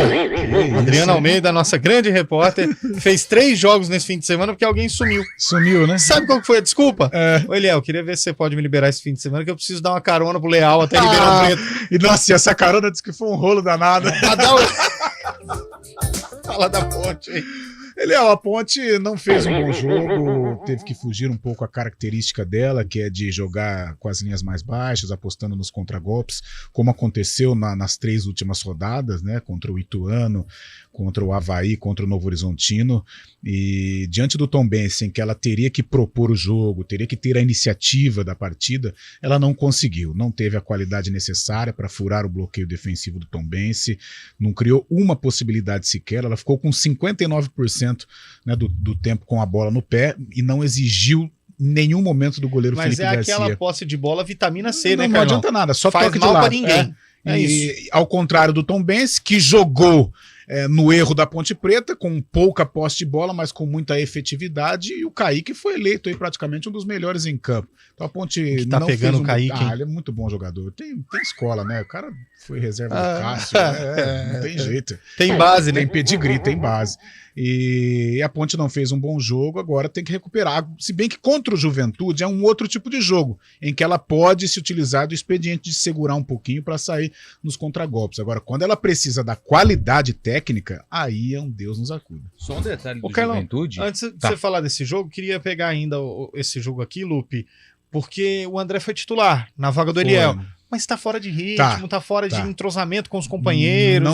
Adriana Almeida, nossa grande repórter, fez 3 jogos nesse fim de semana porque alguém sumiu. Sumiu, né? Sabe qual que foi a desculpa? Ô, Eliel, eu queria ver se você pode me liberar esse fim de semana, que eu preciso dar uma carona pro Leal até Ribeirão Preto. E nossa, essa carona disse que foi um rolo danado. Fala da Ponte, hein? A Ponte não fez um bom jogo, teve que fugir um pouco a característica dela, que é de jogar com as linhas mais baixas, apostando nos contragolpes, como aconteceu nas 3 últimas rodadas, né? Contra o Ituano, contra o Avaí, contra o Novo Horizontino, e diante do Tombense, em que ela teria que propor o jogo, teria que ter a iniciativa da partida, ela não conseguiu, não teve a qualidade necessária para furar o bloqueio defensivo do Tombense, não criou uma possibilidade sequer, ela ficou com 59%, né, do tempo com a bola no pé e não exigiu em nenhum momento do goleiro Mas Felipe Garcia. Mas é aquela posse de bola vitamina C, né, Não Carlão? adianta nada, só faz toque de mal lado. pra ninguém. É E ao contrário do Tombense, que jogou no erro da Ponte Preta, com pouca posse de bola, mas com muita efetividade, e o Kaique foi eleito aí praticamente um dos melhores em campo. Então a Ponte que tá não pegando fez o Kaique, ele é muito bom jogador. Tem escola, né? O cara foi reserva do Cássio, não tem jeito. Tem base, né? Tem pedigree, tem base. E a Ponte não fez um bom jogo, agora tem que recuperar. Se bem que contra o Juventude é um outro tipo de jogo, em que ela pode se utilizar do expediente de segurar um pouquinho para sair nos contragolpes. Agora, quando ela precisa da qualidade técnica, aí é um Deus nos acuda. Só um detalhe do Carlão, Juventude. antes de você falar desse jogo, queria pegar ainda esse jogo aqui, Lupe, porque o André foi titular na vaga do Eliel. Mas tá fora de ritmo, tá fora de entrosamento com os companheiros.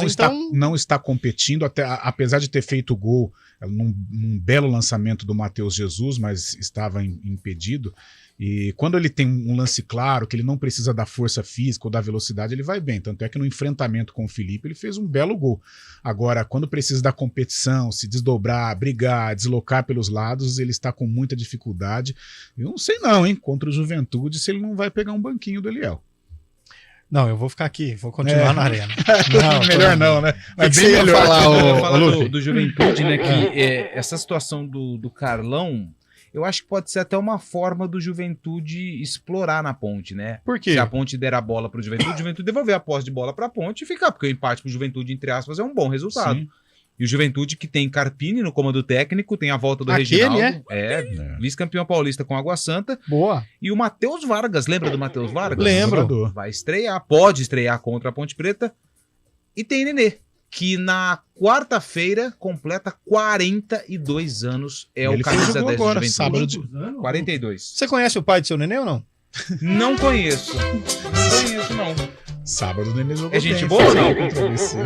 Não está competindo, apesar de ter feito o gol num belo lançamento do Matheus Jesus, mas estava impedido. E quando ele tem um lance claro, que ele não precisa da força física ou da velocidade, ele vai bem. Tanto é que no enfrentamento com o Felipe ele fez um belo gol. Agora, quando precisa da competição, se desdobrar, brigar, deslocar pelos lados, ele está com muita dificuldade. Eu não sei não, hein, contra o Juventude, se ele não vai pegar um banquinho do Eliel. Não, eu vou ficar aqui, vou continuar na arena. Melhor não, né? Mas bem melhor falar do Juventude, né? Que essa situação do Carlão, eu acho que pode ser até uma forma do Juventude explorar na Ponte, né? Por quê? Se a Ponte der a bola pro Juventude, o Juventude devolver a posse de bola pra Ponte e ficar, porque o empate pro Juventude, entre aspas, é um bom resultado. Sim. E o Juventude, que tem Carpini no comando técnico, tem a volta do Reginaldo. Vice-campeão paulista com Água Santa. Boa. E o Matheus Vargas, lembra do Matheus Vargas? Lembro. Vai estrear, pode estrear contra a Ponte Preta. E tem Nenê, que na quarta-feira completa 42 anos. É Ele o camisa fez o gol 10 agora, do sábado Juventude. 42. Você conhece o pai do seu neném ou não? Não conheço. Não conheço, não. Sábado o Nenê jogou É gente bem, boa ou não? contra o ABC.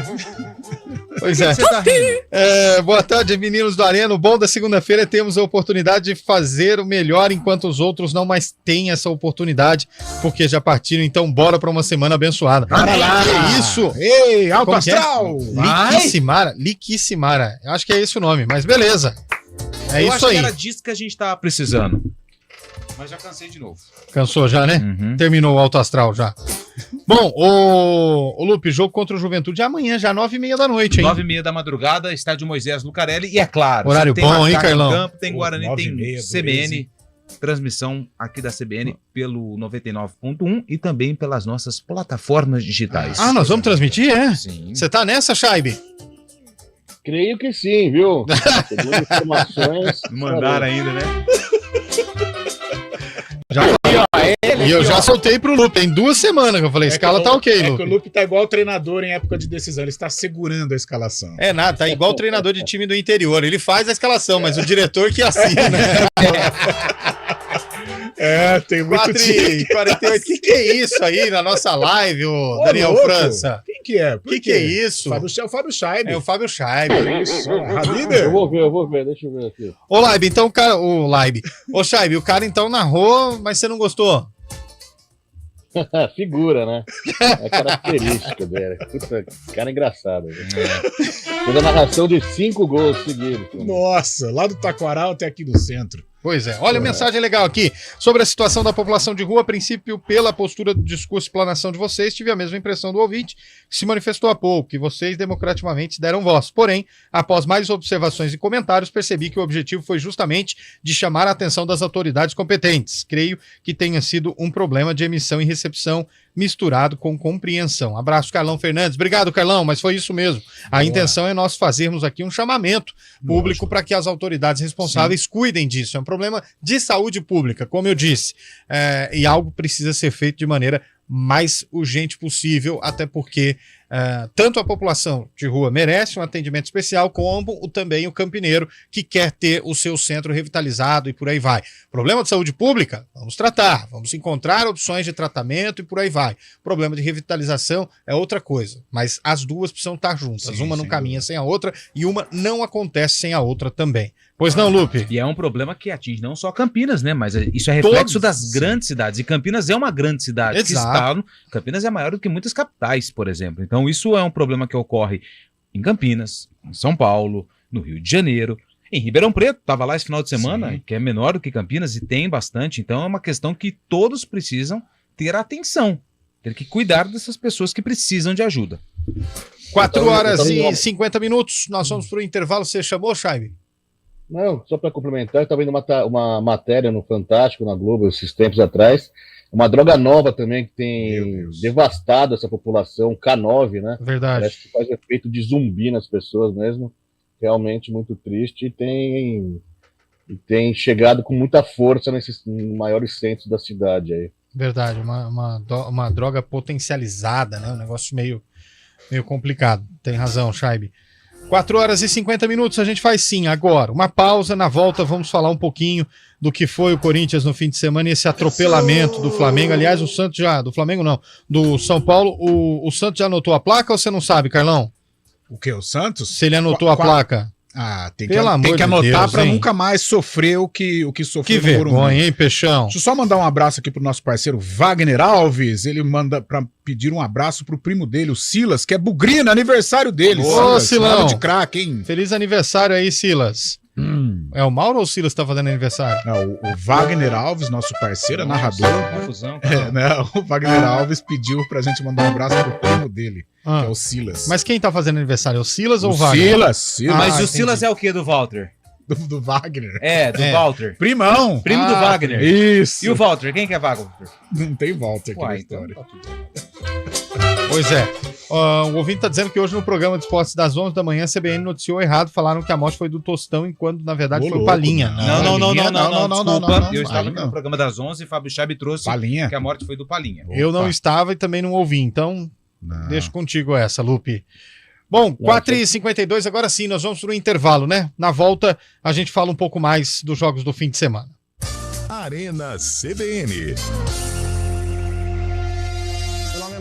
Pois é. Você tá rindo? Boa tarde, meninos do Arena. O bom da segunda-feira é termos a oportunidade de fazer o melhor enquanto os outros não mais têm essa oportunidade, porque já partiram. Então, bora para uma semana abençoada. Bora lá! Que isso? Ei, alto Como que é? astral! Liquissimara. Eu acho que é esse o nome, mas beleza. É Eu isso acho aí. que era disso que a gente tava precisando. Mas já cansei de novo. Cansou já, né? Terminou o alto astral já. Bom, o Lupe, jogo contra o Juventude é amanhã, já 9h30 da noite, hein? 9h30 da madrugada, estádio Moisés Lucarelli. E é claro, horário tem bom, hein, Macaco Carlão? no campo, tem Guarani, 9h30, tem CBN. Transmissão aqui da CBN pelo 99.1 e também pelas nossas plataformas digitais. Ah, nós vamos transmitir, é? Sim. Você tá nessa, Chaibe? Creio que sim, viu? Segundo informações. Mandaram ainda, né? Já falei, ó, e eu já soltei pro Lupe, tem 2 semanas que eu falei, a escala tá ok, É que o Lupe. Lupe tá igual o treinador em época de decisão, ele está segurando a escalação. É nada, tá igual o treinador de time do interior, ele faz a escalação, mas o diretor que assina. Tem muito 4h48, que é isso aí na nossa live, o Daniel louco. França? Quem que é? Por Que quê? é isso? É o Fábio Scheibe. É o Fábio Scheibe. Isso, líder. Eu vou ver, deixa eu ver aqui. Ô, Laibe, então o cara. Ô, Scheibe, o cara então narrou, mas você não gostou? Figura, né? É característica dele. Puta, cara engraçado. Fez a narração de 5 gols seguidos. Nossa, lá do Taquaral até aqui do centro. Pois é. Olha a mensagem legal aqui sobre a situação da população de rua. A princípio, pela postura do discurso e explanação de vocês, tive a mesma impressão do ouvinte que se manifestou há pouco, que vocês democraticamente deram voz. Porém, após mais observações e comentários, percebi que o objetivo foi justamente de chamar a atenção das autoridades competentes. Creio que tenha sido um problema de emissão e recepção misturado com compreensão. Abraço, Carlão Fernandes. Obrigado, Carlão, mas foi isso mesmo. A intenção é nós fazermos aqui um chamamento público para que as autoridades responsáveis cuidem disso. É um problema de saúde pública, como eu disse, e algo precisa ser feito de maneira mais urgente possível, até porque tanto a população de rua merece um atendimento especial, como também o campineiro que quer ter o seu centro revitalizado e por aí vai. Problema de saúde pública? Vamos tratar, vamos encontrar opções de tratamento e por aí vai. Problema de revitalização é outra coisa, mas as duas precisam estar juntas. Uma não caminha sem a outra e uma não acontece sem a outra também. Pois não, Lupe? E é um problema que atinge não só Campinas, né? Mas isso é reflexo das grandes cidades. E Campinas é uma grande cidade. Exato. Campinas é maior do que muitas capitais, por exemplo. Então isso é um problema que ocorre em Campinas, em São Paulo, no Rio de Janeiro, em Ribeirão Preto. Estava lá esse final de semana, que é menor do que Campinas e tem bastante. Então é uma questão que todos precisam ter atenção. Ter que cuidar dessas pessoas que precisam de ajuda. 4 horas e 50 minutos. Nós vamos para o intervalo. Você chamou, Chaibe? Não, só para complementar, eu estava vendo uma matéria no Fantástico, na Globo, esses tempos atrás, uma droga nova também que tem devastado essa população, K9, né? Verdade. Parece que faz efeito de zumbi nas pessoas mesmo, realmente muito triste, e tem chegado com muita força nesses maiores centros da cidade aí. Verdade, uma droga potencializada, né? Um negócio meio complicado. Tem razão, Chaibe. 4 horas e 50 minutos, a gente faz sim agora. Uma pausa, na volta vamos falar um pouquinho do que foi o Corinthians no fim de semana e esse atropelamento do Flamengo. Aliás, o Santos do Flamengo não, do São Paulo, o Santos já anotou a placa ou você não sabe, Carlão? O que, o Santos? Se ele anotou a placa. Tem que anotar para nunca mais sofrer o que sofreu. Que vergonha, hein, Peixão? Deixa eu só mandar um abraço aqui pro nosso parceiro Wagner Alves. Ele manda para pedir um abraço pro primo dele, o Silas, que é bugrino, aniversário dele. Ô, Silão. De craque, hein? Feliz aniversário aí, Silas. É o Mauro ou o Silas que tá fazendo aniversário? Não, o Wagner Alves, nosso parceiro, narrador. Confusão. O Wagner Alves pediu pra gente mandar um abraço pro primo dele, que é o Silas. Mas quem tá fazendo aniversário? É o Silas ou o Wagner? Silas. Mas o Silas é o quê do Walter? Do Wagner. Do Walter. Primão. Primo do Wagner. Isso. E o Walter? Quem que é Wagner? Não tem Walter aqui na história. Pois é. O ouvinte tá dizendo que hoje no programa de esportes das 11 da manhã a CBN noticiou errado, falaram que a morte foi do Tostão, enquanto na verdade foi o Palinha. Não, desculpa. Eu estava aqui no programa das 11 e Fábio Chabe trouxe Palinha. Que a morte foi do Palinha. Eu não estava e também não ouvi, então deixo contigo essa, Lupe. Bom, 4h52, agora sim, nós vamos para o intervalo, né? Na volta a gente fala um pouco mais dos jogos do fim de semana. Arena CBN.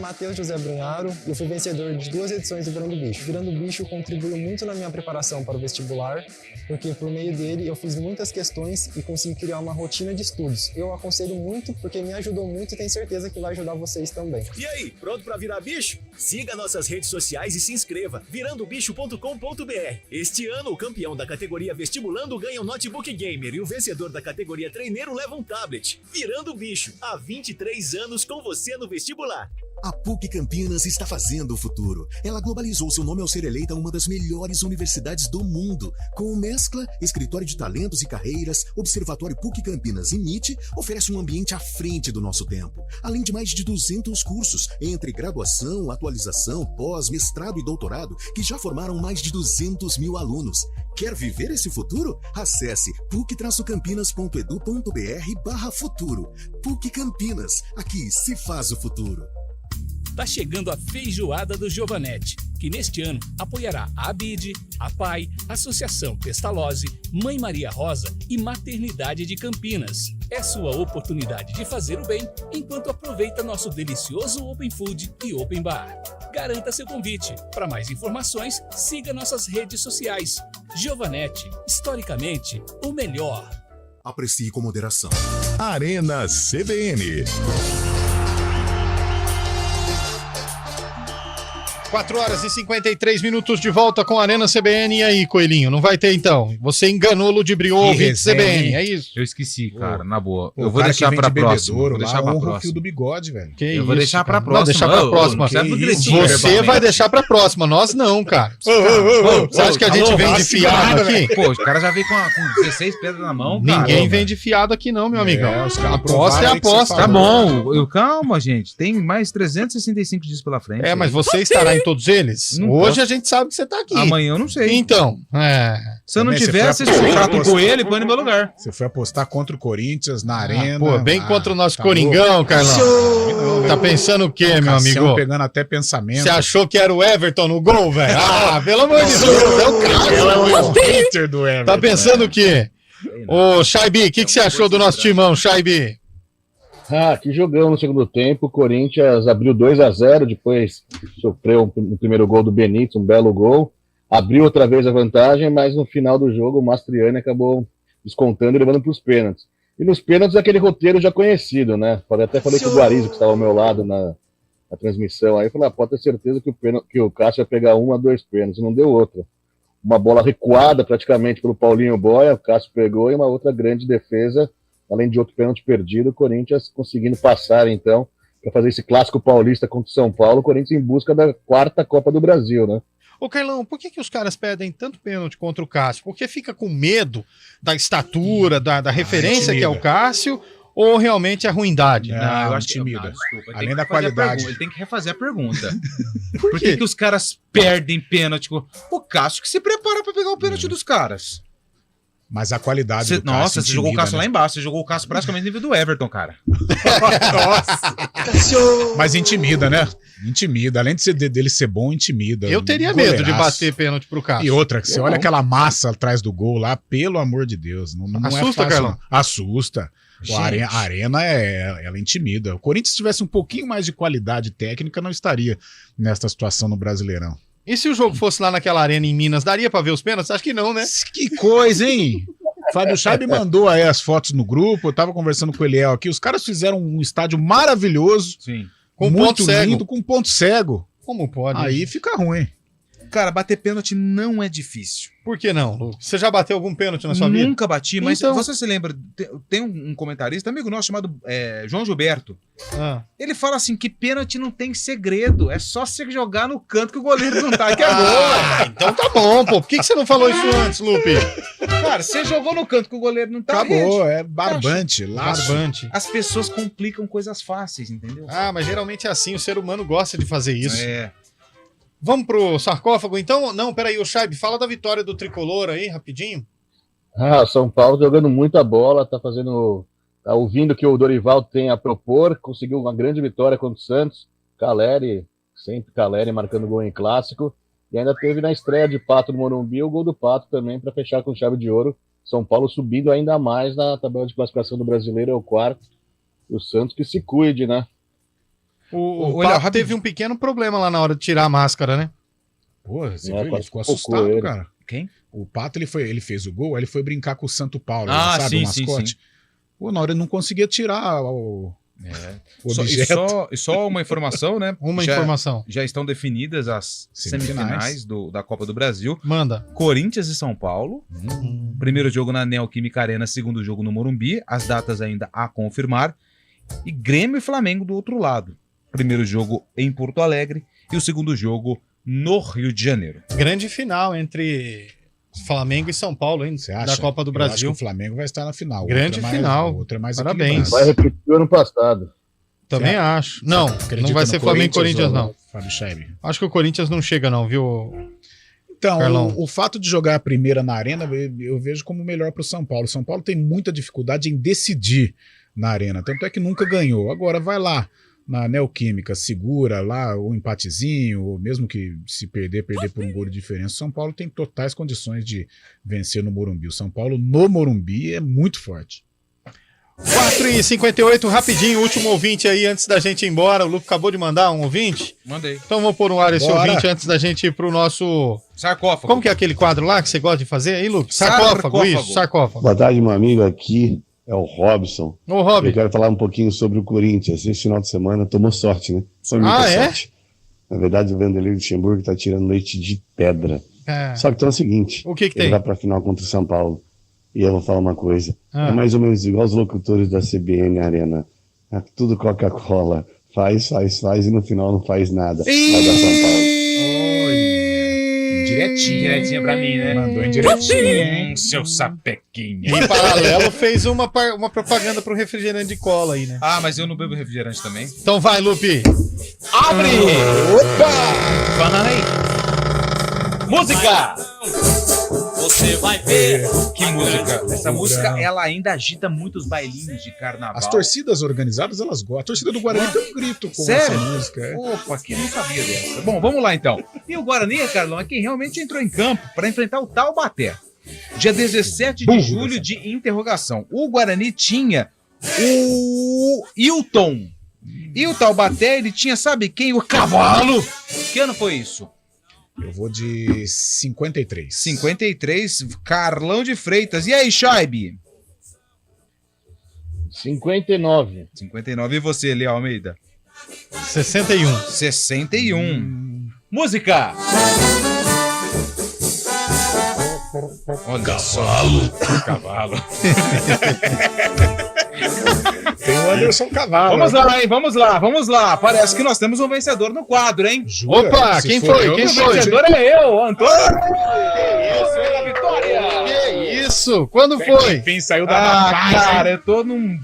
Matheus José Brunharo e eu fui vencedor de 2 edições do Virando Bicho. Virando Bicho contribuiu muito na minha preparação para o vestibular, porque por meio dele eu fiz muitas questões e consegui criar uma rotina de estudos. Eu aconselho muito porque me ajudou muito e tenho certeza que vai ajudar vocês também. E aí, pronto para virar bicho? Siga nossas redes sociais e se inscreva, virandobicho.com.br. Este ano, o campeão da categoria Vestibulando ganha um notebook gamer e o vencedor da categoria Treineiro leva um tablet. Virando Bicho, há 23 anos com você no vestibular. A PUC Campinas está fazendo o futuro. Ela globalizou seu nome ao ser eleita uma das melhores universidades do mundo. Com Mescla, Escritório de Talentos e Carreiras, Observatório PUC Campinas e MIT, oferece um ambiente à frente do nosso tempo. Além de mais de 200 cursos, entre graduação, atualização, pós, mestrado e doutorado, que já formaram mais de 200 mil alunos. Quer viver esse futuro? Acesse puc-campinas.edu.br/futuro. PUC Campinas, aqui se faz o futuro. Tá chegando a feijoada do Giovanetti, que neste ano apoiará a ABID, a PAI, Associação Pestalozzi, Mãe Maria Rosa e Maternidade de Campinas. É sua oportunidade de fazer o bem enquanto aproveita nosso delicioso Open Food e Open Bar. Garanta seu convite. Para mais informações, siga nossas redes sociais. Giovanetti, historicamente, o melhor. Aprecie com moderação. Arena CBN. 4 horas e 53 minutos de volta com a Arena CBN. E aí, Coelhinho, não vai ter então? Você enganou, ludibriou o ouvinte CBN, é isso? Eu esqueci, cara, na boa. Pô, eu vou deixar pra próxima. Vou deixar pra o próxima. fio do bigode, velho. Eu vou deixar pra próxima. Deixar pra próxima. Você vai deixar pra próxima, nós não, cara. Você acha que a gente vem de fiado aqui? Pô, os caras já vêm com 16 pedras na mão, cara. Ninguém vem de fiado aqui não, meu amigão. Aposta é aposta. Tá bom, calma, gente. Tem mais 365 dias pela frente. Mas você estará em todos eles? Não Hoje posso. a gente sabe que você tá aqui. Amanhã eu não sei. Então, se eu não Também tiver, você você foi trata apostar- com ele e põe no meu lugar. Você foi apostar contra o Corinthians na arena. Pô, bem contra o nosso tá Coringão, louco. Carlão. Tá pensando o quê, meu Cassião amigo? pegando até pensamento. Você achou que era o Everton no gol, velho? Ah, pelo amor de Deus, é o o cara. hater do Everton. Tá pensando o quê? Ô, Shaibi, o que você achou do nosso timão, Shaibi? Que jogão no segundo tempo. O Corinthians abriu 2-0, depois sofreu um primeiro gol do Benítez, um belo gol. Abriu outra vez a vantagem, mas no final do jogo o Mastriani acabou descontando e levando para os pênaltis. E nos pênaltis aquele roteiro já conhecido, né? Até falei com o Guarizo, que estava ao meu lado na transmissão, aí eu falei, pode ter certeza que o Cássio vai pegar 1 a 2 pênaltis, não deu outra. Uma bola recuada praticamente pelo Paulinho Boia, o Cássio pegou, e uma outra grande defesa, além de outro pênalti perdido, o Corinthians conseguindo passar, então, para fazer esse clássico paulista contra o São Paulo, o Corinthians em busca da 4ª Copa do Brasil, né? Ô, Carlão, por que os caras pedem tanto pênalti contra o Cássio? Porque fica com medo da estatura, da referência que é o Cássio, ou realmente a ruindade? Não, eu acho que desculpa. Além da qualidade. Ele tem que refazer a pergunta. Por que os caras perdem pênalti? O Cássio que se prepara pra pegar o pênalti dos caras. Mas a qualidade do Cássio Nossa, você jogou o Cássio né? lá embaixo. Você jogou o Cássio praticamente no nível do Everton, cara. Nossa. Mas intimida, né? Intimida. Além dele ser bom, intimida. Eu teria medo de bater pênalti pro Cássio. E outra, você olha aquela massa atrás do gol lá, pelo amor de Deus. Não Assusta, é fácil, Carlão? não. Assusta. A arena, ela intimida. O Corinthians, se tivesse um pouquinho mais de qualidade técnica, não estaria nesta situação no Brasileirão. E se o jogo fosse lá naquela arena em Minas, daria pra ver os pênaltis? Acho que não, né? Que coisa, hein? Fábio Chaib mandou aí as fotos no grupo, eu tava conversando com o Eliel aqui, os caras fizeram um estádio maravilhoso, sim, com muito ponto cego. lindo, com ponto cego. Como pode? Aí fica ruim. Cara, bater pênalti não é difícil. Por que não, Lu? Você já bateu algum pênalti na sua vida? Nunca bati, mas Então- você se lembra, tem um comentarista, amigo nosso, chamado João Gilberto. Ele fala assim, que pênalti não tem segredo, é só você jogar no canto que o goleiro não tá, que é gol. Então tá bom, pô. Por que você não falou isso antes, Lupe? Cara, você jogou no canto que o goleiro não tá. Acabou, rede. é barbante, laço. Barbante. As pessoas complicam coisas fáceis, entendeu? Ah, mas geralmente é assim, o ser humano gosta de fazer isso. É. Vamos pro sarcófago, então? Não, peraí, o Chaib, fala da vitória do Tricolor aí, rapidinho. O São Paulo jogando muita bola, tá ouvindo o que o Dorival tem a propor, conseguiu uma grande vitória contra o Santos, Caleri, sempre Caleri marcando gol em clássico, e ainda teve na estreia de Pato no Morumbi o gol do Pato também para fechar com chave de ouro. São Paulo subindo ainda mais na tabela de classificação do Brasileiro, é o 4º, e o Santos que se cuide, né? O Pato teve um pequeno problema lá na hora de tirar a máscara, né? Porra, você É, viu? Ele quase ficou focou assustado, ele. cara. Quem? O Pato, ele fez o gol, aí ele foi brincar com o Santo Paulo, Ah, sabe, sim, o sim, mascote. sim. Pô, na hora ele não conseguia tirar o objeto. E só uma informação, né? Uma informação. Já estão definidas as semifinais da Copa do Brasil. Manda. Corinthians e São Paulo. Primeiro jogo na Neoquímica Arena, segundo jogo no Morumbi. As datas ainda a confirmar. E Grêmio e Flamengo do outro lado. Primeiro jogo em Porto Alegre e o segundo jogo no Rio de Janeiro. Grande final entre Flamengo e São Paulo, hein? Você acha? Da Copa do Eu Brasil. acho que o Flamengo vai estar na final. Grande final. Outra é mais Parabéns. equilibrada. Vai repetir o ano passado. Também acho. Não, Acredita não vai no ser Flamengo e Corinthians, ou não. Fábio Chaib? Acho que o Corinthians não chega, não, viu? Então, Carlão. o fato de jogar a primeira na arena, eu vejo como melhor para o São Paulo. O São Paulo tem muita dificuldade em decidir na arena, tanto é que nunca ganhou. Agora vai lá na Neoquímica, segura lá o empatezinho, ou mesmo que se perder por um gol de diferença. O São Paulo tem totais condições de vencer no Morumbi. O São Paulo no Morumbi é muito forte. 4h58, rapidinho, último ouvinte aí antes da gente ir embora. O Luke acabou de mandar um ouvinte. Mandei. Então vamos pôr no ar esse Bora. ouvinte antes da gente ir pro nosso... Sarcófago. Como que é aquele quadro lá que você gosta de fazer aí, Luke? Sarcófago, isso, sarcófago. Boa tarde, meu amigo. Aqui é o Robson. Ô, Rob. Eu quero falar um pouquinho sobre o Corinthians. Esse final de semana tomou sorte, né? Foi muita Ah, é? sorte. Na verdade, o Vanderlei Luxemburgo tá tirando leite de pedra. É. Só que tem o seguinte: O que ele tem? vai pra final contra o São Paulo. E eu vou falar uma coisa. Ah. É mais ou menos igual os locutores da CBN Arena. É tudo Coca-Cola. Faz, e no final não faz nada. Vai dar São Paulo. Direitinha pra mim, né? Mandou em direitinho, hein? Seu sapequinha. E em paralelo fez uma propaganda pro refrigerante de cola aí, né? Ah, mas eu não bebo refrigerante também. Então vai, Lupe. Abre! Opa! Vai. Música! Você vai ver. Que música. Essa música, ela ainda agita muitos bailinhos de carnaval. As torcidas organizadas, elas gostam. A torcida do Guarani tem um grito com Sério? essa música. É. Opa, que não sabia dessa. Bom, vamos lá então. E o Guarani, Carlão, é quem realmente entrou em campo para enfrentar o Taubaté. Dia 17 de julho de interrogação. O Guarani tinha o Hilton. E o Taubaté, ele tinha, sabe quem? O Cavalo. Que ano foi isso? Eu vou de 53. 53, Carlão de Freitas. E aí, Shaibe? 59. 59. E você, Léo Almeida? 61. 61. Música! Olha Cavalo. Cavalo. Tem o Anderson Cavalo. Vamos lá, hein? Vamos lá. Parece que nós temos um vencedor no quadro, hein? Jura? Opa, quem foi? O vencedor é eu, Antônio. Isso, é a vitória. Que isso? Quando foi? Enfim, saiu da batalha. Cara, eu tô num...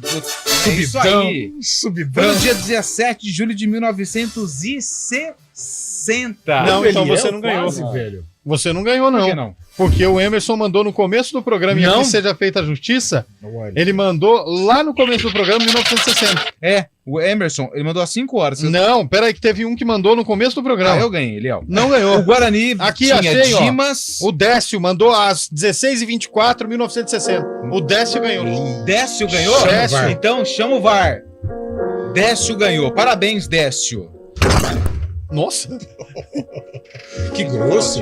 Subidão. Foi no dia 17 de julho de 1960. Não, então você não ganhou. Quase, velho. Você não ganhou, não. Por que não? Porque o Emerson mandou no começo do programa, e Não. aqui seja feita a justiça, ele mandou lá no começo do programa, em 1960. É, o Emerson, ele mandou às 5 horas. Não, peraí, que teve um que mandou no começo do programa. Eu ganhei, Léo. Não ganhou. O Guarani aqui tinha achei, Dimas. Ó, o Décio mandou às 16h24, 1960. O Décio ganhou. Décio ganhou? Décio. Então chama o VAR. Décio ganhou. Parabéns, Décio. Nossa. Que grosso.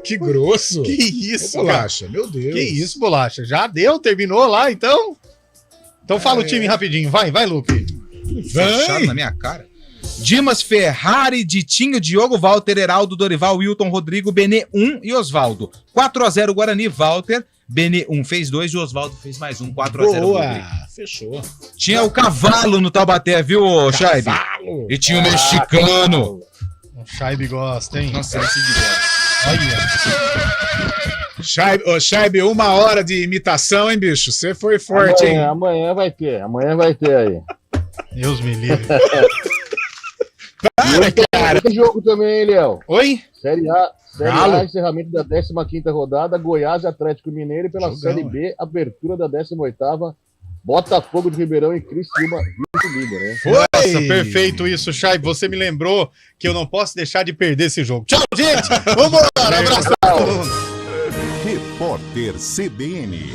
Que grosso. Que isso, Ô, Bolacha, meu Deus. Que isso, Bolacha. Já deu, terminou lá, então? Então fala o time rapidinho. Vai, Luque. Fechado na minha cara. Dimas, Ferrari, Ditinho, Diogo, Walter, Heraldo, Dorival, Wilton, Rodrigo, Benê 1 e Osvaldo. 4-0 Guarani, Walter. Benê 1 fez 2 e Osvaldo fez mais 1. 4-0 Rodrigo. Fechou. Tinha o Cavalo no Taubaté, viu, Chaibe? E tinha o mexicano. O Chaibe gosta, hein? Nossa, ele se diverte. Olha. Chaibe, 1 hora de imitação, hein, bicho? Você foi forte, hein? Amanhã vai ter aí. Deus me livre. Cara. Tem jogo também, hein, Léo? Oi? Série A, Galo. encerramento da 15ª rodada, Goiás e Atlético Mineiro, e pela Jogão, Série B, abertura da 18ª, Botafogo de Ribeirão e Criciúma, vice-líder, né? Nossa, perfeito isso, Chaibe. Você me lembrou que eu não posso deixar de perder esse jogo. Tchau, gente! Vambora! Abraço pra todo mundo. Repórter CBN.